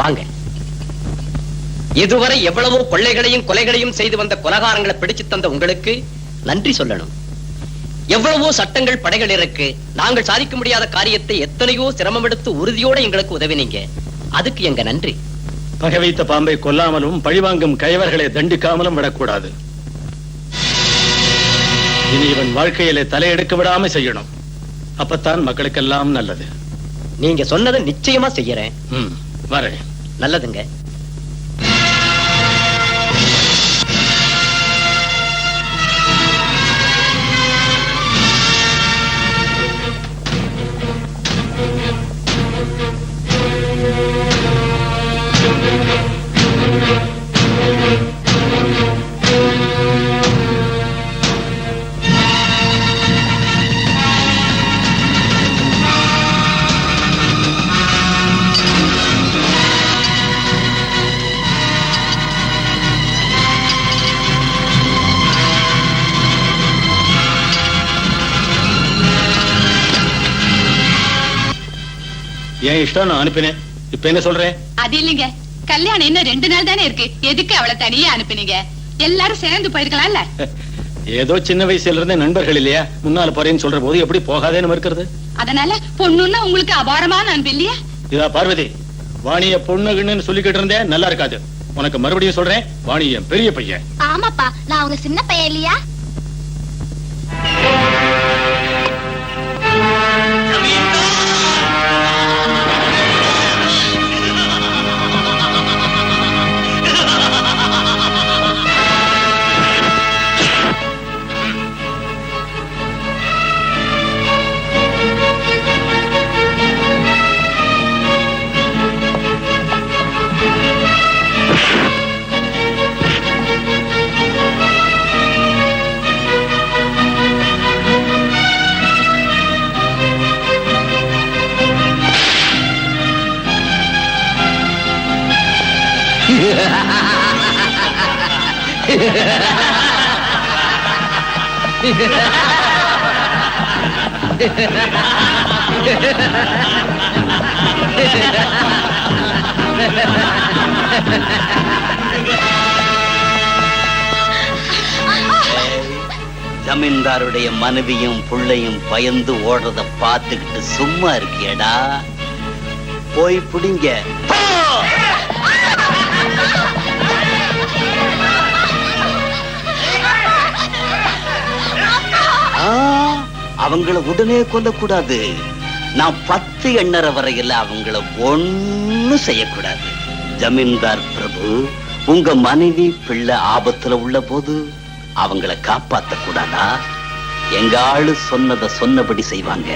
வாங்க. இதுவரை எவ்வளவோ கொள்ளைகளையும் கொலைகளையும் செய்து வந்த கொலகாரங்களை பிடிச்சு தந்த உங்களுக்கு நன்றி சொல்லணும். எவ்வளவோ சட்டங்கள் படைகள் இருக்கு. நாங்கள் சாதிக்க முடியாத காரியத்தை எத்தனையோ சிரமம் எடுத்து உறுதியோட எங்களுக்கு உதவினீங்க. அதுக்கு எங்க நன்றி. பகை வைத்த பாம்பை கொல்லாமலும் பழிவாங்கும் கயவர்களை தண்டிக்காமலும் விடக்கூடாது. இனி இவன் வாழ்க்கையிலே தலையெடுக்க விடாம செய்யணும். அப்பத்தான் மக்களுக்கெல்லாம் நல்லது. நீங்க சொன்னதை நிச்சயமா செய்யறேன். வரேன். நல்லதுங்க. ஏன் இஷ்டம் நான் அனுப்பினேன். இப்ப என்ன சொல்றேன்? அது இல்லைங்க, கல்யாணம் இன்னும் 2 நாள் தானே இருக்கு. எதுக்கு அவளை தனியா அனுப்புனீங்க? எல்லாரும் சேர்ந்து போயிருக்கலாம்ல. ஏதோ சின்ன வயசுல இருந்தே நண்பர்கள் இல்லையா, முன்னால போறேன்னு சொல்ற போது எப்படி போகாதேன்னு மறுக்கிறது? அதனால பொண்ணுன்னா உங்களுக்கு அபாரமான அன்பு இல்லையா? இதா பார்வதி, வாணிய பொண்ணுன்னு சொல்லிக்கிட்டு இருந்தேன், நல்லா இருக்காது. உனக்கு மறுபடியும் சொல்றேன், வாணி என் பெரிய பையன். ஆமாப்பா, நான் உங்க சின்ன பையன் இல்லையா? ஜமீன்தாருடைய மனைவியும் புள்ளையும் பயந்து ஓடுறத பார்த்துக்கிட்டு சும்மா இருக்கியடா? போய் புடிங்க. அவங்கள உடனே கொல்லக்கூடாது. நான் 10 எண்ணற வரையில அவங்கள ஒண்ணு செய்யக்கூடாது. ஜமீன்தார் பிரபு, உங்க மனைவி பிள்ளை ஆபத்துல உள்ள போது அவங்கள காப்பாத்த கூடாதா? எங்க ஆளு சொன்னத சொன்னபடி செய்வாங்க.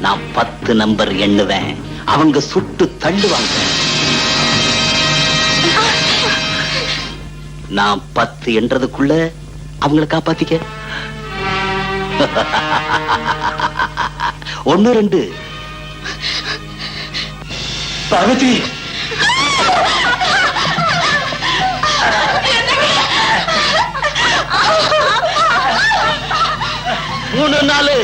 நான் 10 நம்பர் எண்ணுவேன், அவங்க சுட்டு தள்ளுவாங்க. நான் 10 என்றதுக்குள்ள அவங்கள காப்பாத்திக்க. 1 2. பார்வதி, 3 4.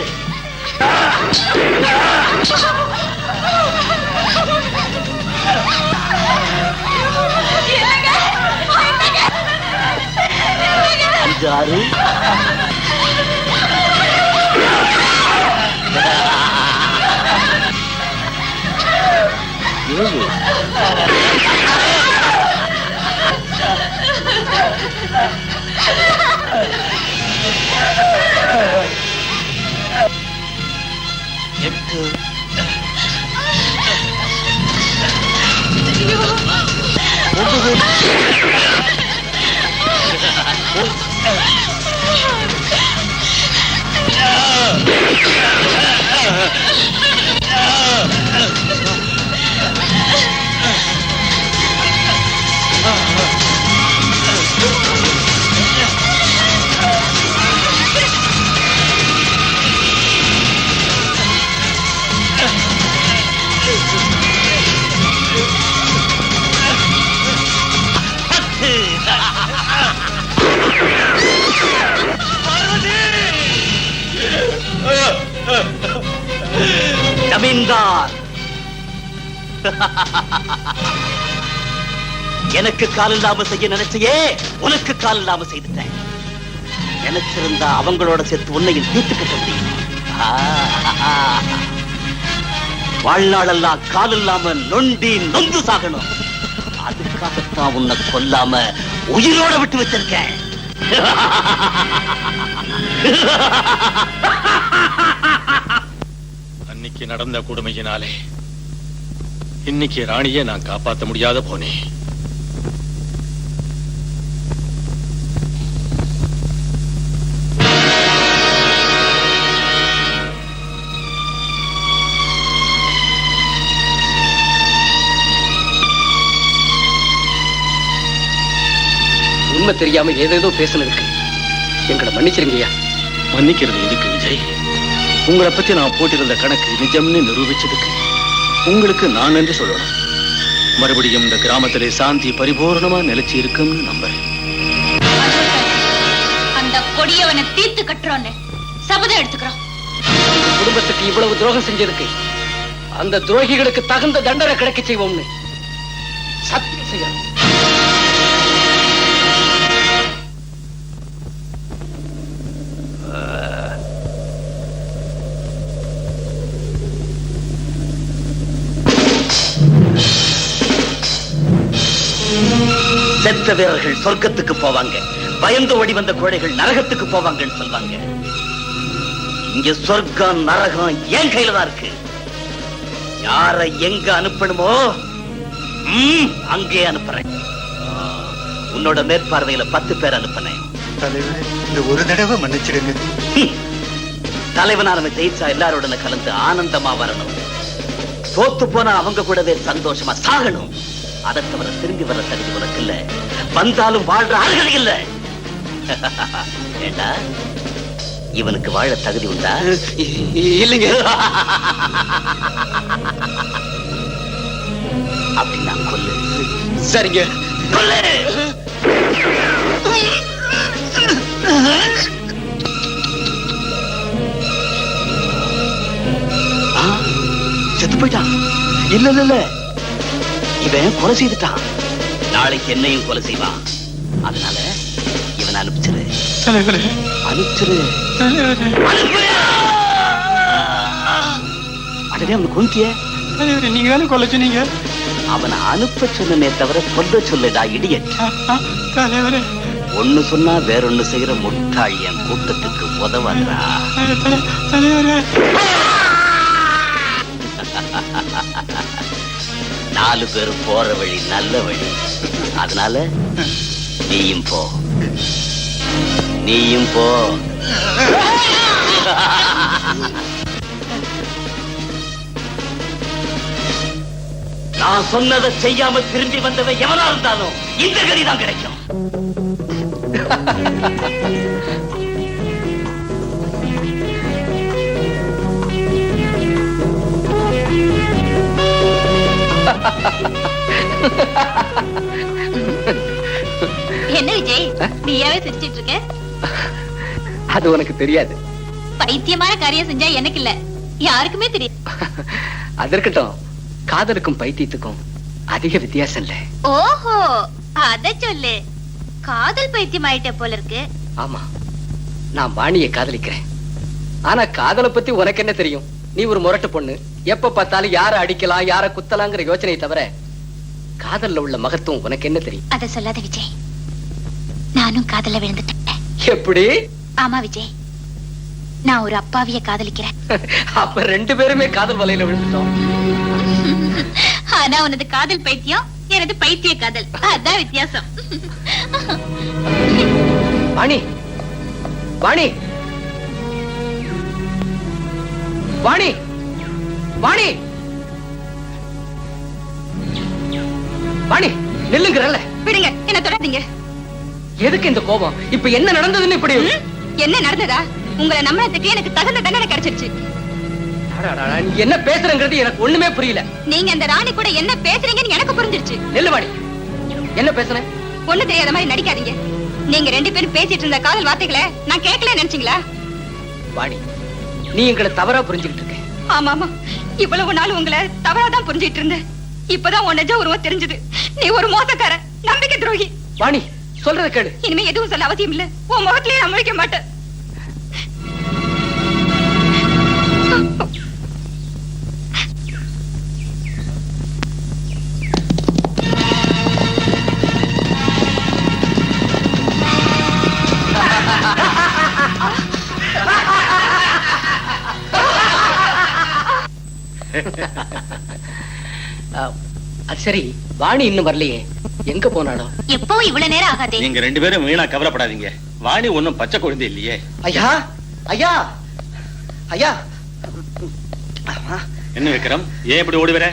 அஞ்சு 6. எட்டு. ஜமீன்தார், எனக்கு கால் இல்லாம செய்ய நினைச்சையே, உனக்கு கால் இல்லாம செய்துட்டேன். நினைச்சிருந்தா அவங்களோட சேர்த்து உன்னையும் தீர்த்து கட்ட முடியும். வாழ்நாளெல்லாம் கால் இல்லாம நொண்டி நொந்து சாகணும். அதுக்காகத்தான் உன்னை கொல்லாம உயிரோட விட்டு வச்சிருக்கேன். அன்னைக்கு நடந்த கொடுமையினாலே இன்னைக்கு ராணியை நான் காப்பாற்ற முடியாத போனேன். உண்மை தெரியாம ஏதேதோ பேசுனதுக்கு எங்களை மன்னிச்சிருங்கய்யா. மன்னிக்கிறது எதுக்கு விஜய்? உங்களை பத்தி நான் போட்டிருந்த கணக்கு நிஜம்னு நிரூபிச்சதுக்கு உங்களுக்கு நான் நன்றி சொல்லணும். மறுபடியும் இந்த கிராமத்திலே சாந்தி பரிபூர்ணமா நிலைச்சு இருக்கும்னு நம்புறேன். அந்த கொடியவனை தீர்த்து கட்டுறோன்னு சபதம் எடுத்துக்கிறோம். குடும்பத்துக்கு இவ்வளவு துரோகம் செஞ்சதுக்கு அந்த துரோகிகளுக்கு தகுந்த தண்டனை கிடைக்க செய்வோம்னு சத்தியம் செய்யறோம். செத்த வீரர்கள் சொர்க்கத்துக்கு போவாங்க, பயந்து ஓடி வந்த கோழைகள் நரகத்துக்கு போவாங்கன்னு சொல்வாங்க. இங்க சொர்க்கம் நரகம் என் கையில தான் இருக்கு. யாரை எங்க அனுப்பணுமோ அங்கே அனுப்புறேன். உன்னோட மேற்பார்வையில 10 பேர் அனுப்பினேன். தலைவரே, இந்த ஒரு தடவை மன்னிச்சிடுங்க. தலைவனான ஜெயிச்சா எல்லாரோட கலந்து ஆனந்தமா வரணும். தோத்து போனா அவங்க கூடவே சந்தோஷமா சாகணும். அதை தவிர திரும்பி வர தகுதி உனக்கு இல்ல. வந்தாலும் வாழ்ற ஆளுகள் இல்ல. ஏண்டா, இவனுக்கு வாழ தகுதி உண்டா? இல்லைங்க. அப்படின்னா கொல்லு. சரிங்க. கொல்லு. இல்ல இல்ல இல்ல இவன் கொலை செய்துட்டான். நாளைக்கு என்னையும் கொலை செய்வான். அதனால இவன் அனுப்பிச்சிரு. அனுப்பிச்சிரு. அடனே அவனை கொன்றியே. நீங்க தானே கொலை சொன்னீங்க. அவனை அனுப்ப சொன்னே தவிர கொல்ல சொல்லுடா இடியட். தலைவரே, ஒண்ணு சொன்னா வேறொன்னு செய்யற முட்டாள் என் கூட்டத்துக்கு உதவாதா. தலைவரே, 4 பேர் போற வழி நல்ல வழி. அதனால நீயும் போ. நீயும் போ. நான் சொன்னதை செய்யாம திரும்பி வந்தவன் எவனா இருந்தாலும் இந்த கதிதான் கிடைக்கும். என்ன விஜய், நீயாவே சிரிச்சிட்டு இருக்க? அது உனக்கு தெரியாது. பைத்தியமான காரியம் செஞ்சா எனக்கு இல்ல, யாருக்குமே தெரியும். அது இருக்கட்டும், காதலுக்கும் பைத்தியத்துக்கும் அதிக வித்தியாசம் இல்ல. ஓஹோ, அத சொல்லு. காதல் பைத்தியம் ஆயிட்ட போல இருக்கு. ஆமா, நான் வாணியை காதலிக்கிறேன். ஆனா காதலை பத்தி உனக்கு என்ன தெரியும்? நீ ஒரு முரட்டு பொண்ணு. எப்ப பார்த்தாலும் யார அடிக்கலாம் யார குத்தலாங்கிற யோசனை தவிர காதல்ல உள்ள மகத்துவம் உனக்கு என்ன தெரியும்? அத சொல்லாத விஜய், நானும் காதல விழுந்துட்டேன். எப்படி? ஆமா விஜய், நான் ஒரு அப்பாவிய காதலிக்கிறேன். அப்ப 2 பேருமே காதல் வலையில விழுந்துட்டோம். ஆனா உனது காதல் பைத்தியம், எனது பைத்திய காதல். அதான் வித்தியாசம். வாணி, வாணி, வாணி, வாணி, வாணி, நில்லுங்கறல்ல. விடுங்க, என்ன தொடாதீங்க. எதுக்கு இந்த கோபம்? இப்ப என்ன நடந்ததுன்னு இப்படி? என்ன நடந்ததா? உங்களை நம்பினதுக்கு எனக்கு தகுந்த தண்டனை கிடைச்சிருச்சு. நீ என்ன பேசுறங்கிறது எனக்கு ஒண்ணுமே புரியல. நீங்க அந்த ராணி கூட என்ன பேசுறீங்கன்னு எனக்கு புரிஞ்சிருச்சு. நெல்லு வாணி, என்ன பேசுறேன்? ஒண்ணு தெரியாத மாதிரி நடிக்காதீங்க. நீங்க 2 பேரும் பேசிட்டு இருந்த காதல் வார்த்தைகளை நான் கேட்கல நினைச்சீங்களா? வாணி, நீ எங்களை தவறா புரிஞ்சுக்கிட்டு இருக்க. ஆமா ஆமா, இவ்வளவு நாள் உங்களை தவறாதான் புரிஞ்சிட்டு இருந்தேன். இப்பதான் உன் நிஜ உருவம் தெரிஞ்சது. நீ ஒரு மோசக்கார, நம்பிக்கை துரோகி. வாணி, சொல்றத கேளு. இனிமே எதுவும் சொல்ல அவசியம் இல்ல. உன் முகத்திலேயே நான் முழிக்க மாட்டேன். அது சரி, வாணி இன்னும் வரலையே, எங்க போனாலும்? எப்போ இவ்வளவு நேரம் ஆகாதே. நீங்க 2 பேரும் வீணா கவலைப்படாதீங்க. வாணி ஒண்ணும் பச்சை குழந்தை இல்லையே. ஐயா, ஐயா, ஐயா. என்ன விக்ரம், ஏன் இப்படி ஓடி வர?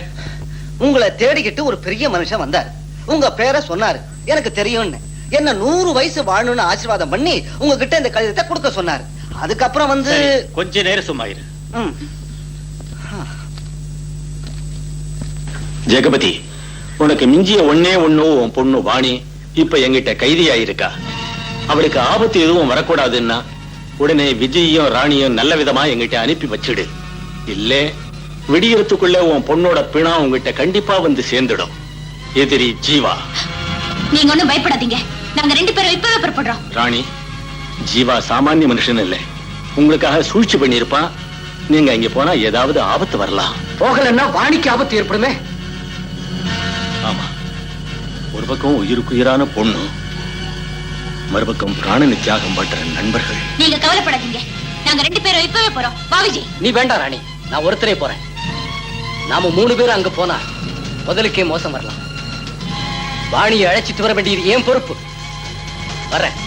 உங்களை தேடிக்கிட்டு ஒரு பெரிய மனுஷன் வந்தார். உங்க பேரை சொன்னாரு, எனக்கு தெரியும்னு. என்ன 100 வயசு வாழணும்னு ஆசீர்வாதம் பண்ணி உங்ககிட்ட இந்த கடிதத்தை கொடுக்க சொன்னாரு. அதுக்கப்புறம் வந்து கொஞ்ச நேரம் சும்மா இரு. ஜெகபதி, உனக்கு மிஞ்சிய ஒண்ணே ஒண்ணு உன் பொண்ணு வாணி இப்ப எங்கிட்ட கைதியாயிருக்கா. அவளுக்கு ஆபத்து எதுவும் வரக்கூடாதுன்னா உடனே விஜயும் ராணியும் நல்ல விதமா எங்கிட்ட அனுப்பி வச்சிடு. இல்ல விடியறதுக்குள்ள உன் பொண்ணோட பிணம் உங்ககிட்ட கண்டிப்பா வந்து சேர்ந்துடும். எதிரி ஜீவா. நீங்க ஒண்ணும் பயப்படாதீங்க, நாங்க 2 பேரும் இப்பவே புறப்படுறோம். ராணி, ஜீவா சாமானிய மனுஷன் இல்ல. உங்களுக்காக சூழ்ச்சி பண்ணிருப்பான். நீங்க இங்க போனா ஏதாவது ஆபத்து வரலாம். போகலன்னா வாணிக்கு ஆபத்து ஏற்படுமே. ஆமா, ஒரு பக்கம் உயிருக்குயிரான பொண்ணு, மறுபக்கம் பிராணனை தியாகம் பண்ற நண்பர்கள். நீங்க கவலைப்படாதீங்க, நாங்க 2 பேரும் இப்பவே போறோம். வா விஜய். நீ வேண்டாம் ராணி, நான் ஒருத்தரே போறேன். நாம 3 பேரும் அங்க போனா முதலுக்கே மோசம் வரலாம். வாணியை அழைச்சிட்டு வர வேண்டியது ஏன் பொறுப்பு. வர்றேன்.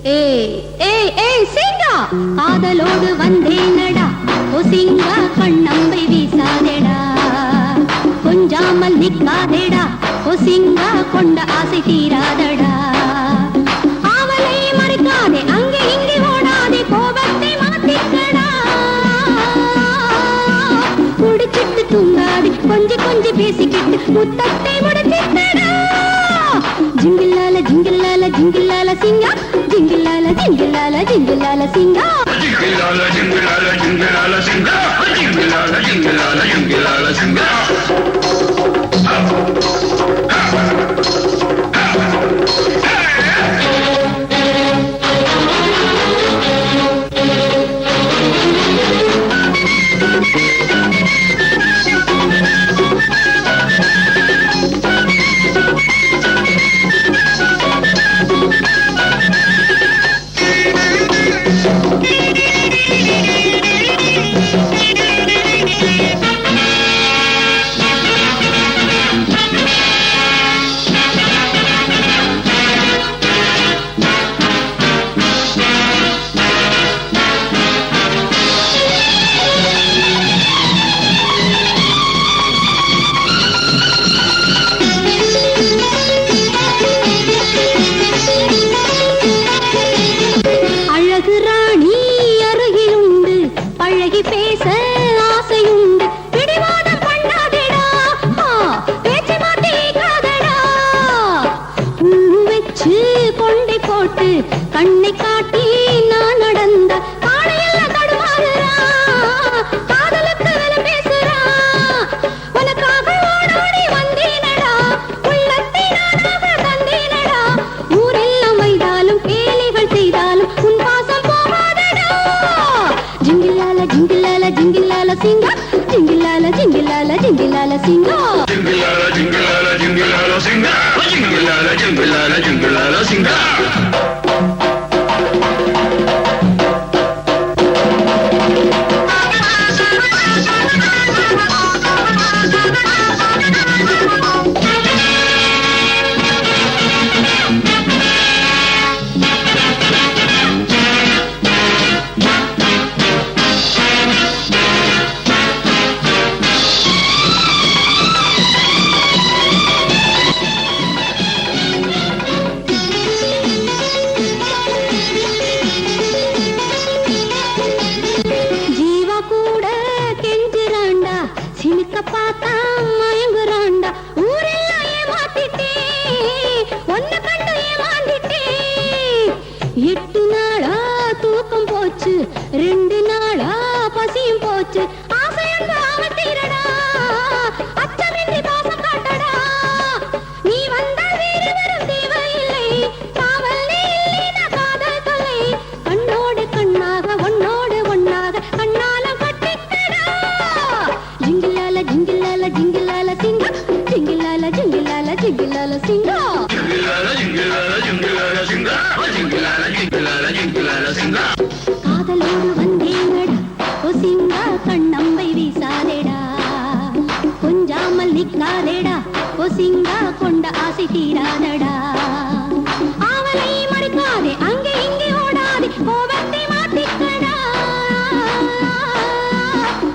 ஏய், ஏய், ஏய், சீதா. காதலோடு வந்தேனடா ஒசிங்கா கண்ணம்பை வீசாதேடா கொஞ்சாமல் நிக்காதேடா ஒசிங்கா கொண்ட ஆசை தீராதடா ஆவலை மறைக்காதே அங்கே இங்கே ஓடாதே கோபத்தை மாத்திக்கடா குடிச்சிட்டு தூங்காதே கொஞ்சி கொஞ்சி பேசிக்கிட்டு முத்தத்தை முடிச்சிட்டடா ஜிங்கிலால ஜிங்கிலால ஜிங்கிலால சிங்கா ஜிங்கிலால ஜிங்கிலால ஜிங்கிலால சிங்கா ஜிங்கிலால ஜிங்கிலால ஜிங்கிலால சிங்கா ஜிங்கிலால ஜிங்கிலால ஜிங்கிலால சிங்கா கண்ணை காட்டி நான் நடந்த காலையெல்லாம் தடுமாறுறா காதலுக்கு விலை பேசுறா உனக்காக ஓடோடி வந்தேனடா உள்ளத்தை நானாக தந்தேனடா ஊரெல்லாம் வைத்தாலும் கேலிகள் செய்தாலும் உன் பாசம் போகாதடா ஜிங்கிலால ஜிங்கிலால ஜிங்கிலால சிங்கா ஜிங்கிலால ஜிங்கிலால ஜிங்கிலால சிங்கா ஜிங்கிலால ஜிங்கிலால ஜிங்கிலால சிங்கா ஜிங்கிலால ஜிங்கிலால ஜிங்கிலால சிங்கா பார்த்தா மயங்குறாண்டா ஊரெல்லாம் ஏமாத்திட்டே ஒன்னு கண்டு ஏமாந்திட்டே 8 நாளா தூக்கம் போச்சு 2 நாளா பசியும் போச்சு ஆசையங்க அவத்தீரடா அச்சமின்றி பாசம் காட்டடா நீ வந்த வேறு வரும் தேவையில்லை காவல் நீ இல்லைனா காதல் தொல்லை கண்ணோடு கண்ணாக ஒன்னோடு ஒன்னாக கண்ணாலம் கட்டிக்கடா ஜிங்கிலால ஜிங்கிலால ஜிங்கிலால சிங்கா ஜிங்கிலால ஜிங்கிலால ஜிங்கிலால சிங்கா ஜிங்கிலால ஜிங்கிலால ஜிங்கிலால சிங்கா ஜிங்கிலால ஜிங்கிலால ஜிங்கிலால சிங்கா காதலோடு வந்தேனடா ஓ சிங்கா கண்ணம்பை வீசாதேடா கொஞ்சாமல் நிக்காதேடா ஓ சிங்கா கொண்ட ஆசை தீராதடா ஆவலை மறைக்காதே அங்கே இங்கே ஓடாதே கோபத்தை மாத்திக்கடா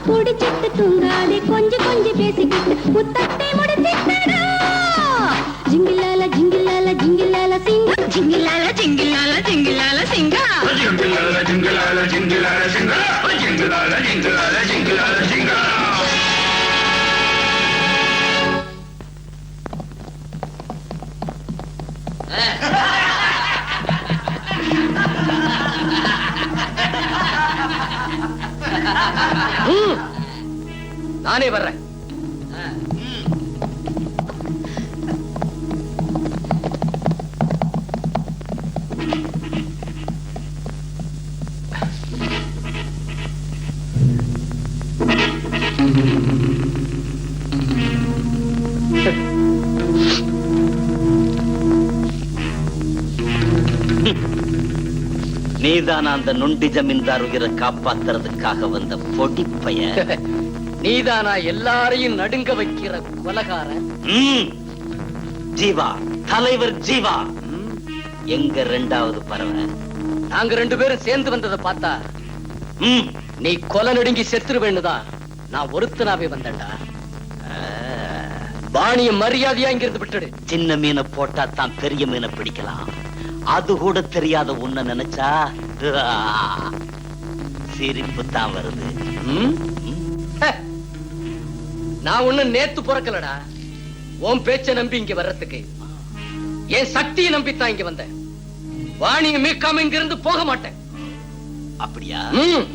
குடிச்சிட்டு தூங்காதே கொஞ்சம் கொஞ்சம் பேசிக்கிட்டு முத்தத்தை முடிச்சிட்டடா ஜிங்கிலால ஜிங்கிலால ஜிங்கிலால சிங்கா ஜிங்கிலால ஜிங்கிலால ஜிங்கிலால சிங்கா ஜிங்கிலால ஜிங்கிலால ஜிங்கிலால சிங்கா ஜிங்கிலால ஜிங்கிலால ஜிங்கிலால சிங்கா நானே வர்றேன். நீதான் அந்த நொண்டி ஜமீன்தார் உயிரை காப்பாத்துறதுக்காக வந்த பொடிப்பைய. நீதானா எல்லாரையும் நடுங்க வைக்கிற கொலகாரன்? ஜீவா, தலைவர் ஜீவா. எங்க 2வது பறவை? நாங்க 2 பேரும் சேர்ந்து வந்ததை பார்த்தா ம். நீ கொலை நடுங்கி செத்துருவேன்னுதான் நான் ஒருத்தனாவே வந்தேன்டா. வாணிய மரியாதையா இங்கிருந்து விட்டுடு. சின்ன மீனை போட்டா தான் பெரிய மீனை பிடிக்கலாம். அது கூட தெரியாத உன்னை நினைச்சா சிரிப்பு தான் வருது. ம்? ஹே, நான் ஒண்ணு நேத்து பிறக்கலடா. உன் பேச்ச நம்பி இங்க வர்றதுக்கு என் சக்தியை நம்பித்தான் இங்க வந்தேன். வாணியை மீட்காம இங்க இருந்து போக மாட்டேன். அப்படியா? ம்.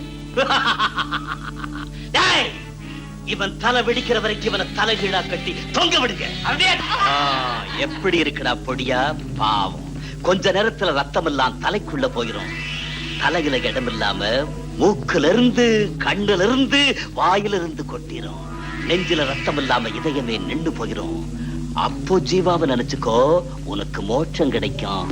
டேய், இவன் தலை வெடிக்கிற வரைக்கும் இவனை தலைகீழா கட்டி தொங்க விடுங்க. எப்படி இருக்குடா பொடியா? பாவம், கொஞ்ச நேரத்துல ரத்தம் எல்லாம் தலைக்குள்ள போயிரும். தலையில இடம் இல்லாம மூக்குல இருந்து, கண்ணுல இருந்து, வாயில இருந்து கொட்டிரும். நெஞ்சில ரத்தம் இல்லாம இதயமே நின்று போயிரும். அப்போ ஜீவாவை நினைச்சுக்கோ, உனக்கு மோட்சம் கிடைக்கும்.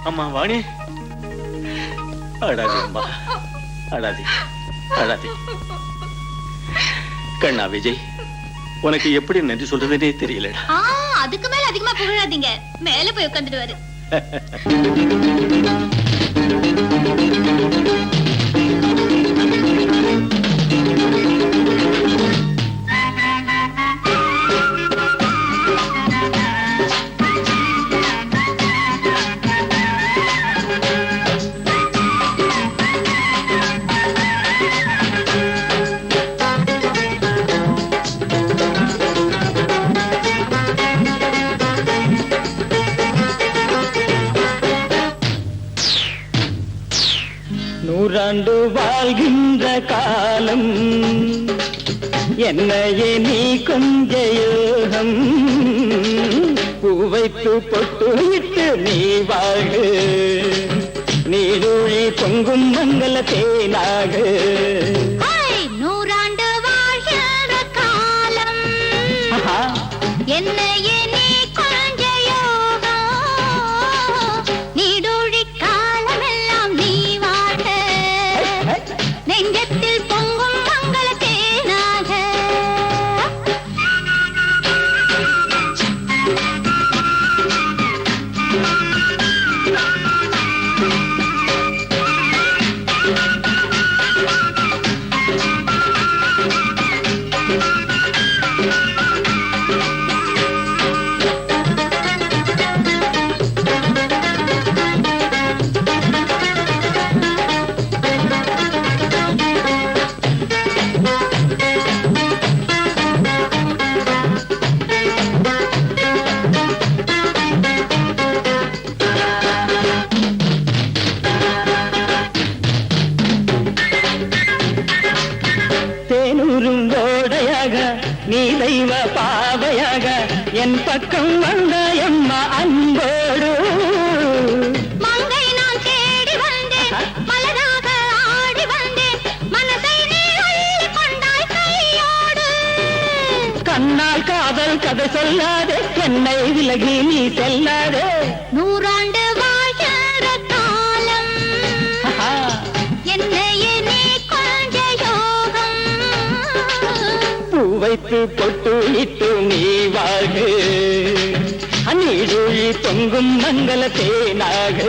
அம்மா வாணி, அழாதே அம்மா, அழாதே, அழாதே. கண்ணா விஜய், உனக்கு எப்படி நன்றி சொல்றதுனே தெரியலடா. அதுக்கு மேல அதிகமா புகழாதீங்க, மேல போய் உட்கார்ந்துடுவாரு. காலம் என்னையே நீ கொஞ்ச யோகம் பூ வைத்து பொட்டு இட்டு நீ வாழு நீடூழி பொங்கும் மங்கள தேனாக நூறாண்டு வாழ்கிற காலம் என்னையே நீ கொஞ்ச யோகம் நீடூழி காலமெல்லாம் நீ வாழ நெஞ்சத்தில் பொங்கும் மங்கள தேனாக தேனூரும் ஓடையாக நீ தெய்வ பாவையாக என் பக்கம் வந்த எம்மா அன்போடு மங்கை நான் தேடி வந்தேன் மலராக ஆடி வந்தேன் மனதை நீ அள்ளி கொண்டாய் கையோடு கண்ணால் காதல் கதை சொல்லாதே என்னை விலகி நீ செல்லாதே நூறாண்டு வாழ்கிற காலம் என்னையே நீ கொஞ்ச யோகம் பூ வைத்து பொட்டு இட்டு நீ வாழ்க நீடூழி தொங்கும் மங்கள தேனாக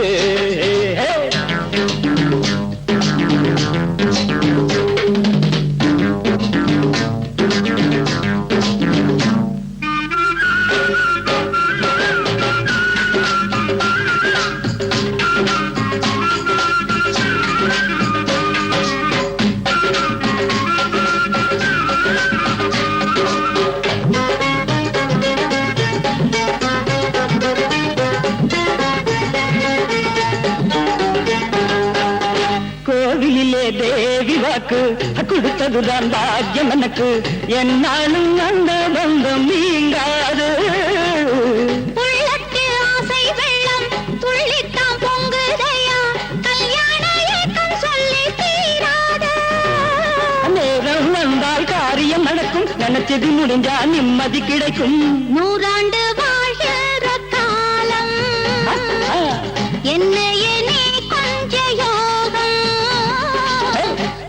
கோவிலிலே தேவி வாக்கு கொடுத்ததுதான் பாக்கியம் எனக்கு என்னாலும் அந்த பந்தம் நீங்காது உள்ளத்தில் ஆசை வெள்ளம் துள்ளித்தான் பொங்குதையா கல்யாண ஏக்கம் சொல்லி தீராத நேரம் வந்தால் காரியம் நடக்கும் நினைச்சது முடிஞ்சா நிம்மதி கிடைக்கும் நூறாண்டு வாழ்கிற காலம் என்னையே நீ கொஞ்ச யோகம்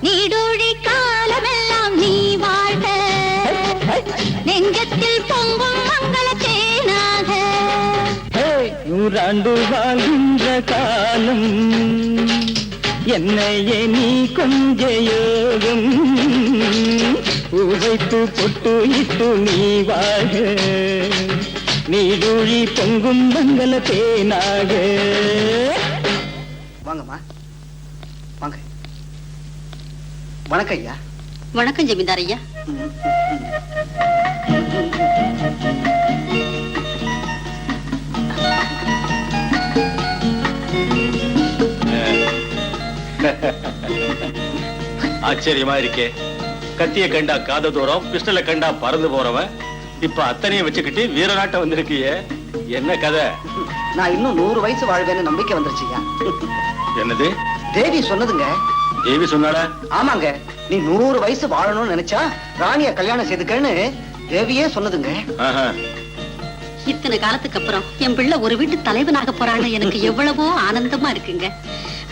நீடூழி காலமெல்லாம் நீ வாழ்க நெஞ்சத்தில் பொங்கும் மங்கள தேனாக நூறாண்டு வாழ்கின்ற காலம் என்னையே நீ கொஞ்ச யோகம் வைத்து பொட்டு இட்டு நீ வாழ நீடூழி பொங்கும் மங்கள தேனாக வாங்கம்மா வாங்க வணக்கம் ஐயா வணக்கம் ஜமீன்தார் ஐயா. ஆச்சரியமா இருக்கே. கத்திய கண்டா காத தூரம், பிஸ்டல கண்டா பறந்து போறவன் இப்ப அத்தனையும் வச்சுக்கிட்டு வீரநாட்டம் வந்திருக்கியே, என்ன கதை? நான் இன்னும் 100 வயசு வாழ்வேன்னு நம்பிக்கை வந்துருச்சுயா. என்னது? தேவி சொன்னதுங்க. தேவி சொன்னாடா? ஆமாங்க, நீ 100 வயசு வாழணும்னு நினைச்சா ராணிய கல்யாணம் செய்துக்கன்னு தேவியே சொன்னதுங்க. இத்தனை காலத்துக்கு அப்புறம் என் பிள்ளை ஒரு வீட்டு தலைவனாக போறான்னு எனக்கு எவ்வளவோ ஆனந்தமா இருக்குங்க.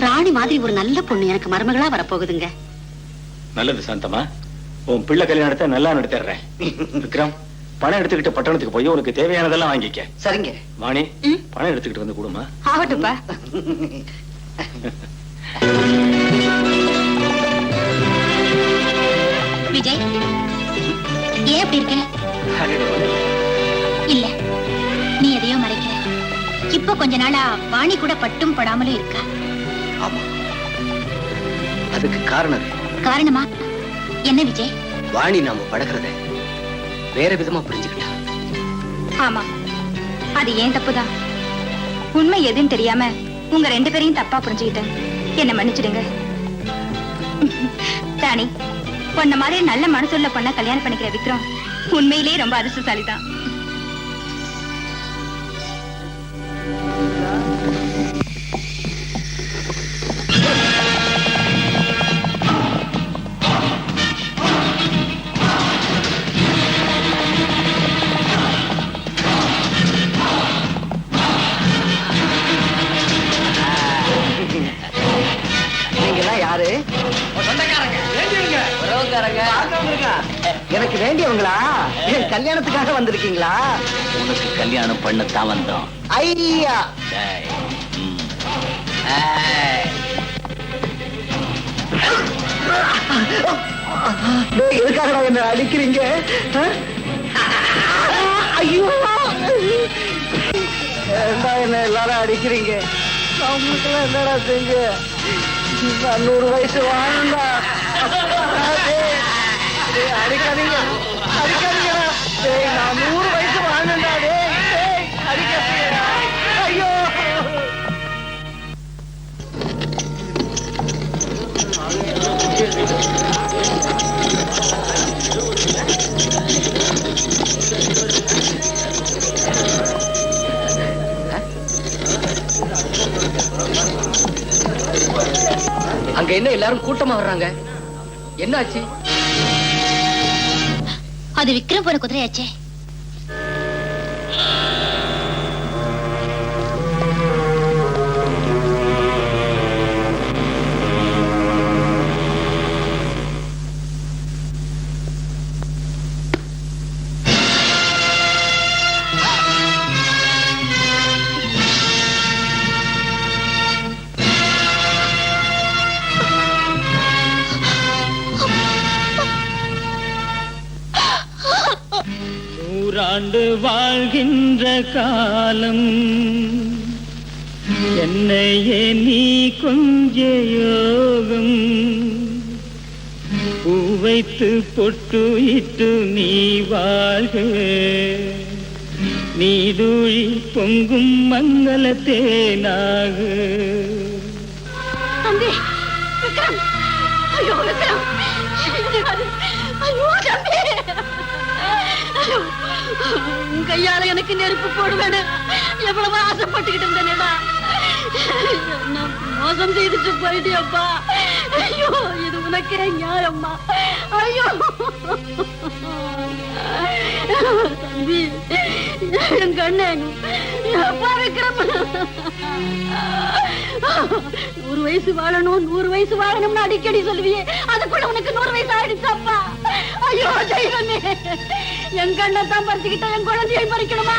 ராணி மாதிரி ஒரு நல்ல பொண்ணு எனக்கு மருமகளா வரப்போகுதுங்க. நல்லது சாந்தமா, உன் பிள்ளை கல்யாணத்தை நல்லா நடத்திடுறேன். விக்ரம், பணம் எடுத்துக்கிட்டு பட்டணத்துக்கு போய் உனக்கு தேவையானதெல்லாம் வாங்கிக்க. சரிங்க. வாணி, பணம் எடுத்துக்கிட்டு வந்து கொடுமா. ஆகட்டும்பா. விஜய், ஏன் அப்படி இருக்க? இல்ல, நீ எதையோ மறைக்கிற. இப்ப கொஞ்ச நாளா வாணி கூட பட்டும் படாமலும் இருக்கா. ஆமா, அதுக்கு காரணம். காரணமா என்ன விஜய்? வாணி நாம பழகிறத வேற விதமா புரிஞ்சுக்கிட்டா. ஆமா, அது ஏன் தப்புதான். உண்மை எதுன்னு தெரியாம உங்க 2 பேரையும் தப்பா புரிஞ்சுக்கிட்டேன். என்ன மன்னிச்சிடுங்க. ராணி, உன்ன மாதிரி நல்ல மனசுள்ள பொண்ண கல்யாணம் பண்ணிக்கிற விக்ரம் உண்மையிலேயே ரொம்ப அதிர்ஷ்டசாலிதான். நீங்கெல்லாம் யாரு? எனக்கு வேண்டியவங்களா? என் கல்யாணத்துக்காக வந்திருக்கீங்களா? உனக்கு கல்யாணம் பண்ணத்தான் வந்தோம். ஐயா, டேய், ஏய். டேய், எதுக்காகடா என்ன அடிக்கிறீங்க? ஐயோ, ஏன்டா என்ன எல்லாரும் அடிக்கிறீங்க? நம்மளுக்கெல்லாம் என்னடா செஞ்ச? நான் 100 வயசு வாழண்டா. அடிக்காதீங்க, அடிக்காதீங்க. டேய், நான் 100 வயசு வாழண்டா. டேய், அடிக்காதீங்க. ஐயோ, அங்க என்ன எல்லாரும் கூட்டமா வர்றாங்க? என்னாச்சு? அது விக்ரம் போற குதிரையாச்சே. ஆண்டு வாழ்கின்ற காலம் என்னையே நீ கொஞ்ச யோகம் பூ வைத்து பொட்டு இட்டு நீ வாழ்க நீடூழி பொங்கும் மங்கள தேனாக. தம்பி விக்ரம், ஐயோ விக்ரம், ஐயோ தம்பி, உன் கையால எனக்கு நெருப்பு போடுவேன்னு எவ்வளவு ஆசைப்பட்டுக்கிட்டு இருந்தேனேடா. மோசம் செய்துட்டு போயிட்டியப்பா. ஐயோ, இது உனக்கே நியாயம்மா? ஐயோ தம்பி, என் கண்ணன் அப்பா விக்ரம், 100 வயசு வாழணும் 100 வயசு வாழணும்னு அடிக்கடி சொல்லுவியே, அதுக்குள்ள உனக்கு 100 வயசு ஆயிடுச்சாப்பா. ஐயோ தெய்வமே, என் கண்ணை தான் பறிச்சுக்கிட்ட என் குழந்தையை பறிக்கணுமா?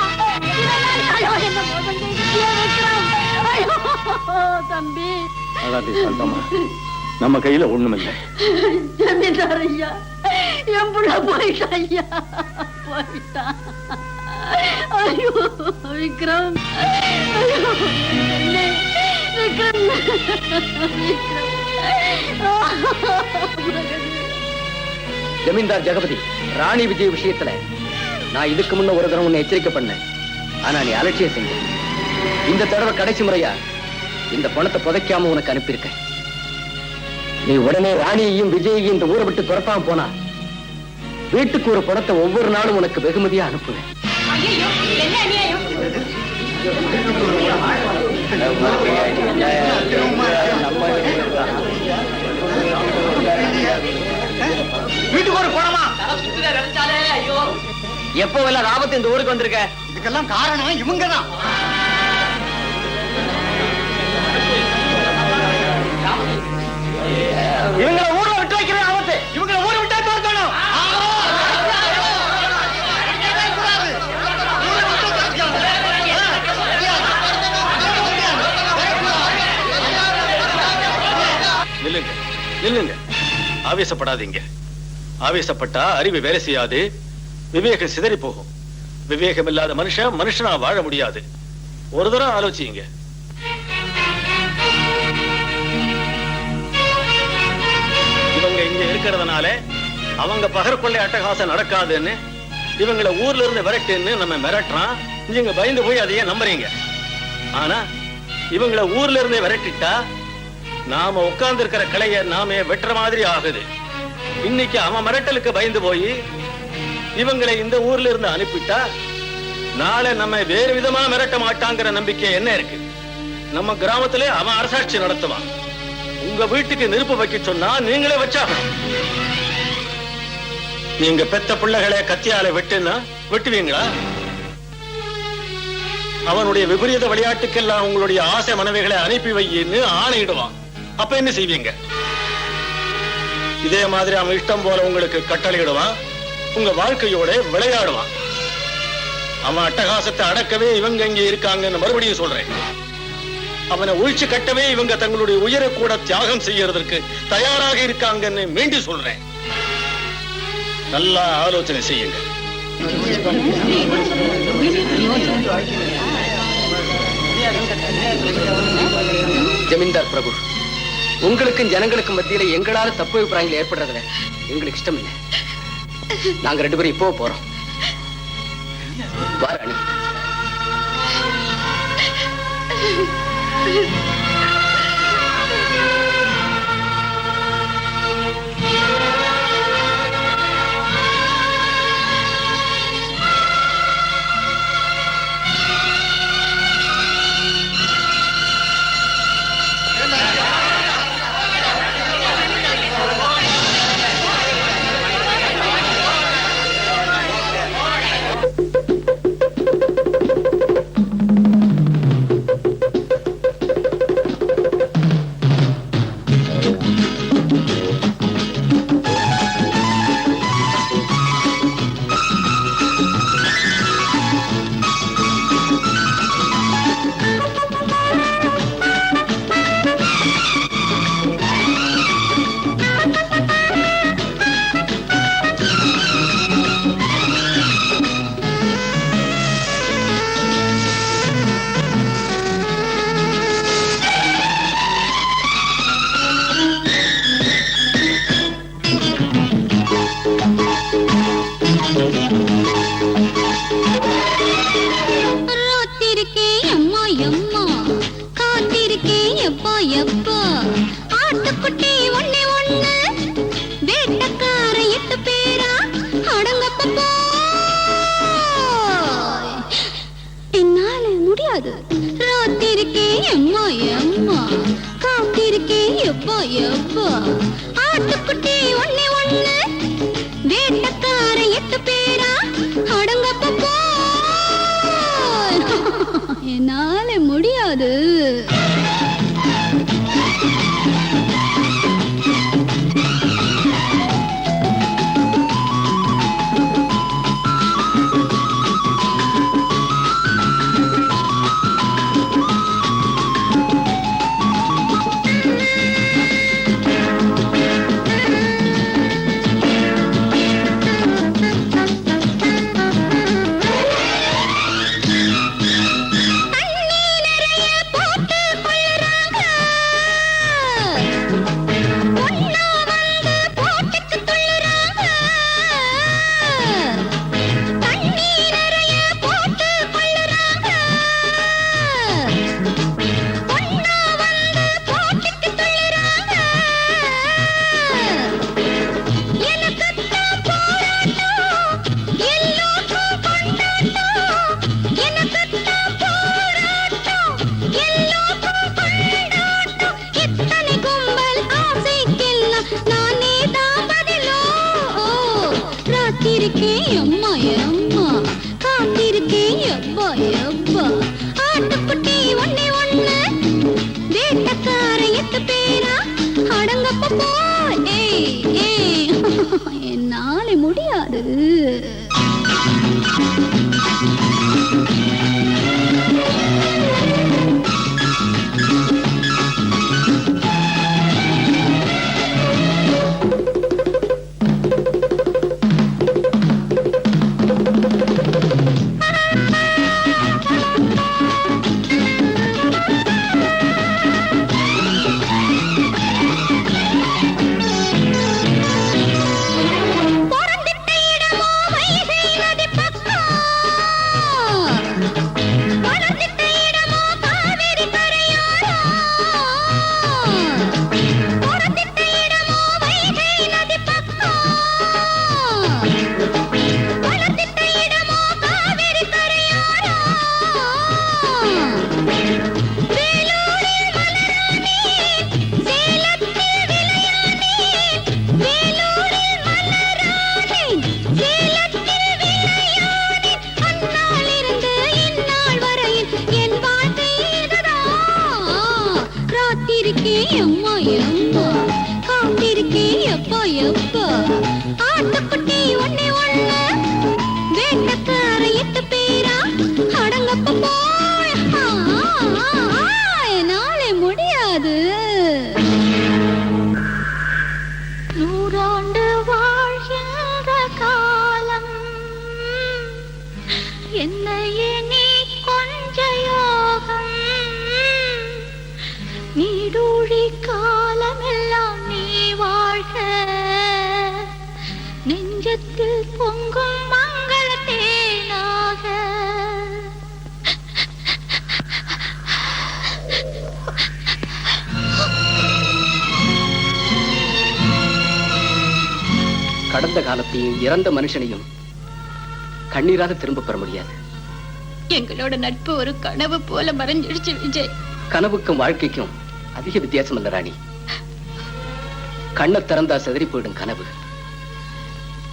ஐயோ, என்ன மோசம் செய்துட்டியே விக்ரம். ஐயோ தம்பி, நம்ம கையில ஒண்ணுமில்லை. ஜமீன்தார் ஐயா, என் புள்ள போயிட்டா ஐயா, போயிட்டான். ஐயோ விக்ரம், ஐயோ விக்ரம், ஜமீன்தார் ஜெகபதி, ராணி விஜய் விஷயத்துல நான் இதுக்கு முன்ன ஒரு தடவை உன்னை எச்சரிக்கை பண்ணேன். ஆனா நீ அலட்சியம் செஞ்ச. இந்த தடவை கடைசி முறையா இந்த பணத்தை புதைக்காம உனக்கு அனுப்பியிருக்க. நீ உடனே ராணியையும் விஜயையும் இந்த ஊரை விட்டு துரத்தாம போனா வீட்டுக்கு ஒரு பணத்தை ஒவ்வொரு நாளும் உனக்கு வெகுமதியா அனுப்புவேன். வீட்டுக்கு ஒரு பணமா? எப்போ எல்லாம் ஆபத்து இந்த ஊருக்கு வந்திருக்க? இதுக்கெல்லாம் காரணம் இவங்கதான். இவங்களை ஊரை விட்டு வைக்கிற ஆபத்து. இவங்களை ஊரை விட்டே பார்க்கணும். நில்லுங்க, நில்லுங்க, ஆவேசப்படாதீங்க. ஆவேசப்பட்டா அறிவு வேலை செய்யாது, விவேகம் சிதறி போகும். விவேகம் இல்லாத மனுஷன் மனுஷனா வாழ முடியாது. ஒரு தடவை ஆலோசிங்க. இவங்க இங்க இருக்கிறதுனால அவங்க பகற்கொள்ளை அட்டகாசம் நடக்காதுன்னு இவங்களை ஊர்ல இருந்து விரட்டுன்னு நம்ம மிரட்டுறான். நீங்க பயந்து போய் அதையே நம்புறீங்க. ஆனா இவங்களை ஊர்ல இருந்தே விரட்டிட்டா நாம உட்கார்ந்து இருக்கிற கிளைய நாமே வெட்டுற மாதிரி ஆகுது. இன்னைக்கு அவன் மிரட்டலுக்கு பயந்து போய் இவங்களை இந்த ஊர்ல இருந்து அனுப்பிட்டா நாளை நம்ம வேறு விதமா மிரட்ட மாட்டாங்கிற நம்பிக்கை என்ன இருக்கு? நம்ம கிராமத்திலே அவன் அரசாட்சி நடத்துவான். உங்க வீட்டுக்கு நெருப்பு வைக்க சொன்னா நீங்களே வச்சாகணும். நீங்க பெத்த பிள்ளைகளை கத்தியால வெட்டுன்னா வெட்டுவீங்களா? அவனுடைய விபரீத விளையாட்டுக்கெல்லாம் உங்களுடைய ஆசை மனைவிகளை அனுப்பி வையின்னு ஆணையிடுவான். அப்ப என்ன செய்வீங்க? இதே மாதிரி அவன் இஷ்டம் போல உங்களுக்கு கட்டளையிடுவான். உங்க வாழ்க்கையோட விளையாடுவான். அவன் அட்டகாசத்தை அடக்கவே இவங்க இங்க இருக்காங்கன்னு மறுபடியும் சொல்றேன். அவனை ஒழிச்சு கட்டவே இவங்க தங்களுடைய உயிரை கூட தியாகம் செய்யறதற்கு தயாராக இருக்காங்கன்னு மீண்டும் சொல்றேன். நல்லா ஆலோசனை செய்யுங்க. ஜமீன்தார் பிரபு, உங்களுக்கும் ஜனங்களுக்கும் மத்தியில எங்களால தப்பு அபிப்பிராயங்கள் ஏற்படுறதுல எங்களுக்கு இஷ்டம் இல்லை. நாங்க 2 பேரும் இப்போ போறோம். வா ராணி. என்னால முடியாது. என்னால முடியாது. பொறந்திட்ட இடமோ வைகை நதி பக்கம் காத்திருக்கேன் எம்மா எம்மா, காத்திருக்கேன் எப்பா எப்பா. ஆட்டுக்குட்டி ஒண்ணே ஒண்ணு, வேட்டக்கார 8 பேரா, அடங்கப்ப போய் என்னாலே முடியாது. 100 ஆண்டு வாழ்கின்ற காலம் என்னையே நீ கொஞ்ச யோகம், நீடூழி காலமெல்லாம் நீ வாழ்க, நெஞ்சத்தில் பொங்கும் மங்கள தேனாக. கடந்த காலத்தையும் இறந்த மனுஷனையும் கண்ணீராக திரும்ப பெற முடியாது. எங்களோட நட்பு ஒரு கனவு போல மறைஞ்சிடுச்சு விஜய். கனவுக்கும் வாழ்க்கைக்கும் அதிக வித்தியாசம் இல்ல ராணி. கண்ணை திறந்தா சிதறி போயிடும் கனவு,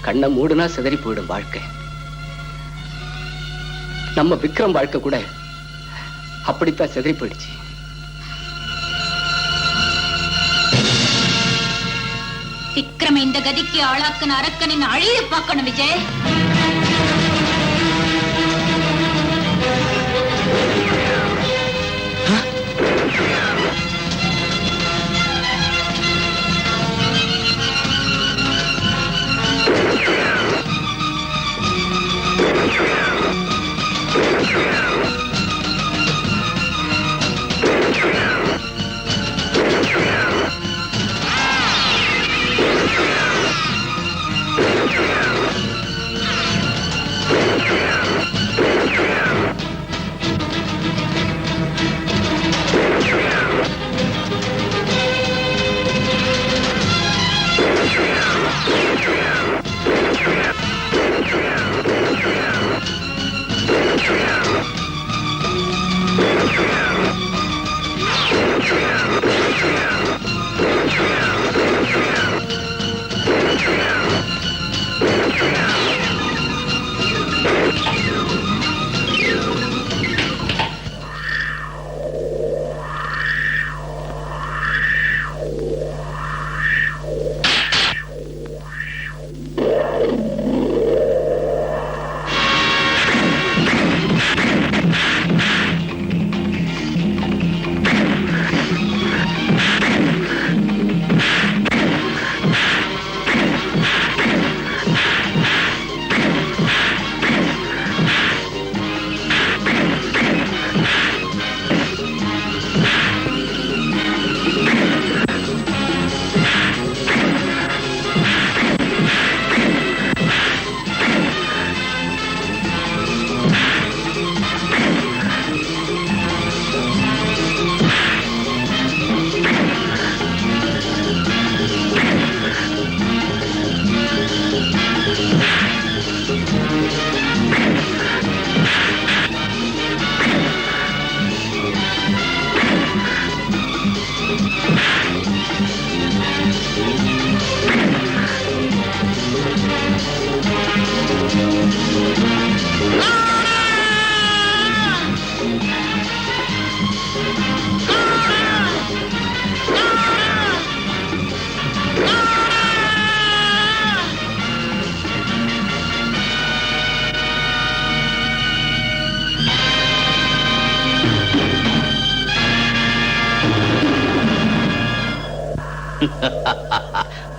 கண்ணை மூடுனா சிதறி போயிடும் வாழ்க்கை. நம்ம விக்ரம் வாழ்க்கை கூட அப்படித்தான் சிதறி போயிடுச்சு. விக்ரம இந்த கதிக்கு ஆளாக்குன அரக்கனின் அழிய பார்க்கணும் விஜய்.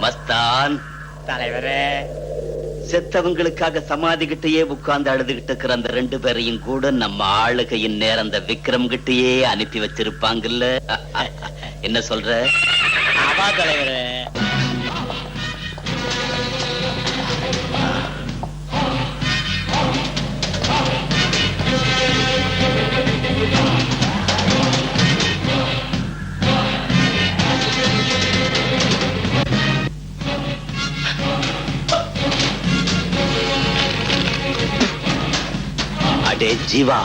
மஸ்தான் தலைவரே, செத்தவங்களுக்காக சமாதி கிட்டயே உட்கார்ந்து அழுதுகிட்டு இருக்கிற அந்த 2 பேரையும் கூட நம்ம ஆளுகையின் நேரம் அந்த விக்ரம் கிட்டயே அனுப்பி வச்சிருப்பாங்கல்ல. என்ன சொல்ற? ஆமா தலைவரே. அடே ஜீவா,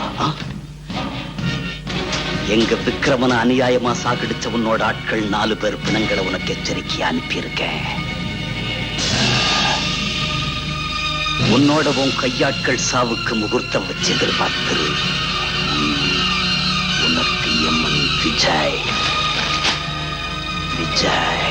எங்க விக்ரமன அநியாயமா சாகடிச்ச உன்னோட ஆட்கள் 4 பேர் பிணங்களை உனக்கு எச்சரிக்கையா அனுப்பியிருக்கேன். உன்னோட உன் கையாட்கள் சாவுக்கு முகூர்த்தம் வச்சு எதிர்பார்த்திரு. உனக்கு எம்மன் விஜய். விஜய்.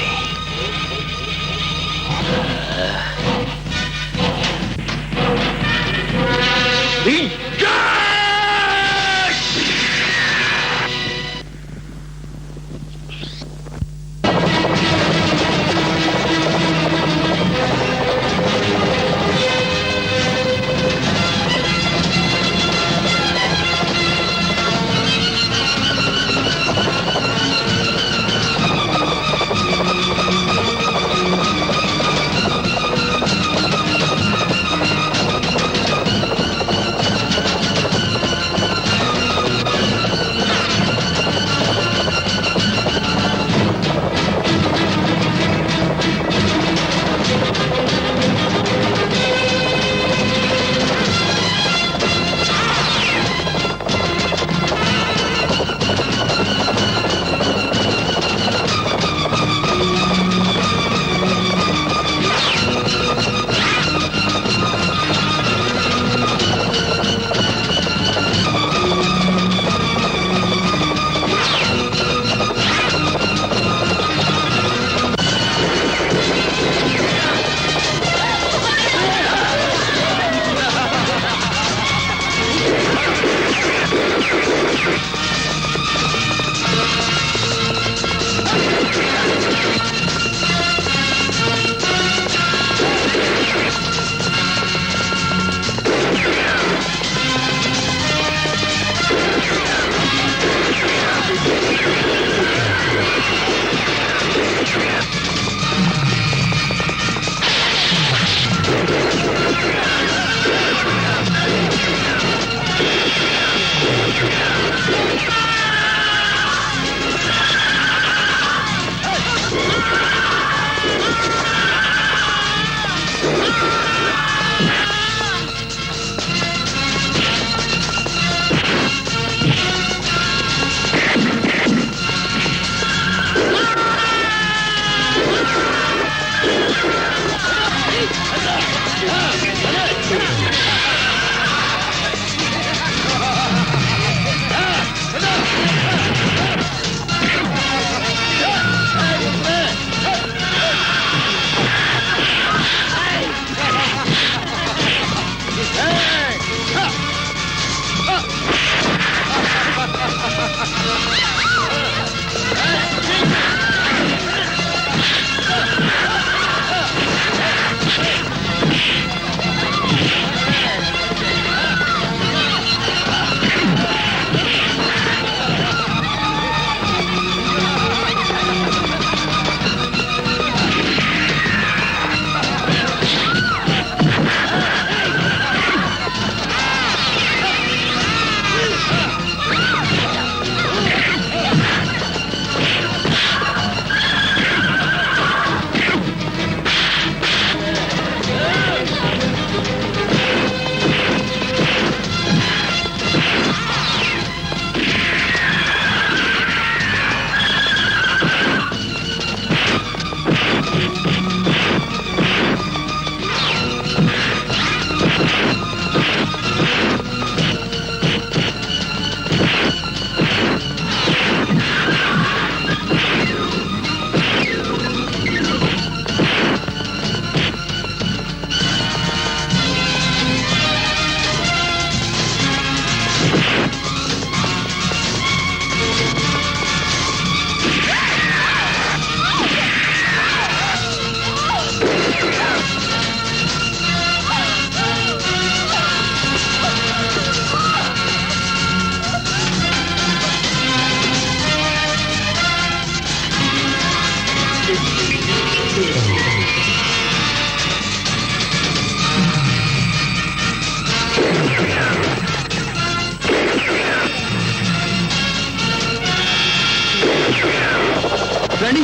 ராணி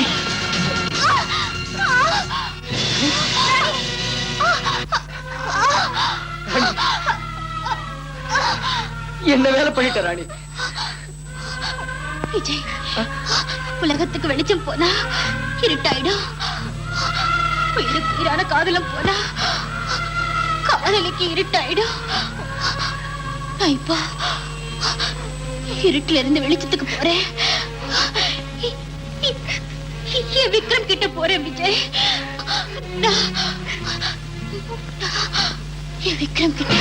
என்ன வேலை பண்ணிட்ட ராணி? விஜய், உலகத்துக்கு வெளிச்சம் போனா இருட்டாயிடும். உயிருக்கு உயிரான காதலும் போனா காதலிக்கு இருட்டாயிடும். நான் இப்போ இருட்டுல இருந்து வெளிச்சத்துக்கு போறேன். என் விக்ரம் கிட்ட போறேன் விஜய். என் விக்ரம் கிட்ட.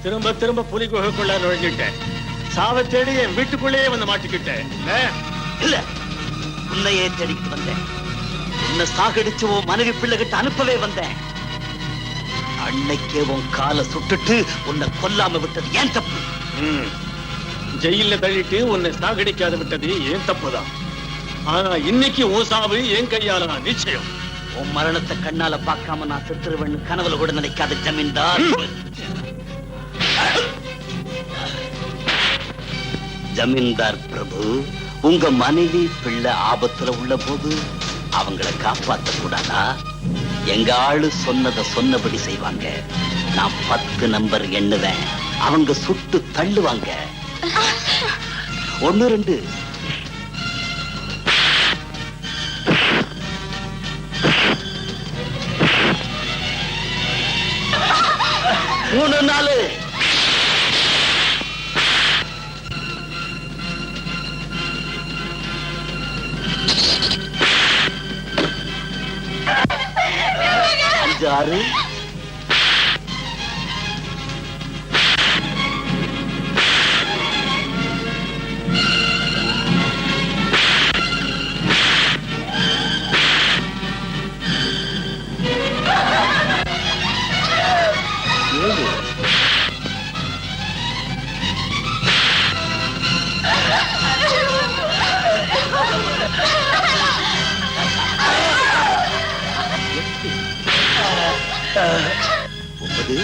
திரும்ப திரும்ப புலி குகைக்குள்ள நுழைஞ்சிட்டேன். சாவ தேடி என் வீட்டுக்குள்ளேயே வந்து மாட்டிக்கிட்டேன். இல்ல, உன்னையே தேடிக்கிட்டு வந்தேன். உன்னை சாகடிச்சு உன் மனைவி பிள்ளைகிட்ட அனுப்பவே வந்தேன். அன்னைக்கே உன் காலை சுட்டுட்டு உன்னை கொல்லாம விட்டது ஏன் தப்பு? ஜெயில தள்ளிட்டு உன்னை சாகடிக்காத விட்டது ஏன் தப்புதான். ஆனா இன்னைக்கு உன் சாவு என் கையால நான் நிச்சயம். உன் மரணத்தை கண்ணால பார்க்காம நான் செத்துருவேன்னு கனவுல கூட நினைக்காத ஜமீன்தார். ஜமீன்தார் பிரபு, உங்க மனைவி பிள்ளை ஆபத்துல உள்ள போது அவங்களை காப்பாத்த கூடாதா? எங்க ஆளு சொன்னதை சொன்னபடி செய்வாங்க. நான் 10 நம்பர் எண்ணுவேன், அவங்க சுட்டு தள்ளுவாங்க. 1 2 3 4 5 6 9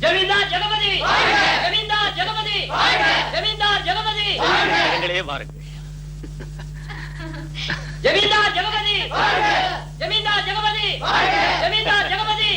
ஜமீன்தார் ஜெகபதி, ஜமீன்தார் ஜெகபதி, ஜமீன்தார் ஜெகபதி, எங்களே வாருங்கள். ஜமீன்தார் ஜெகபதி, ஜமீன்தார் ஜெகபதி, ஜமீன்தார் ஜெகபதி.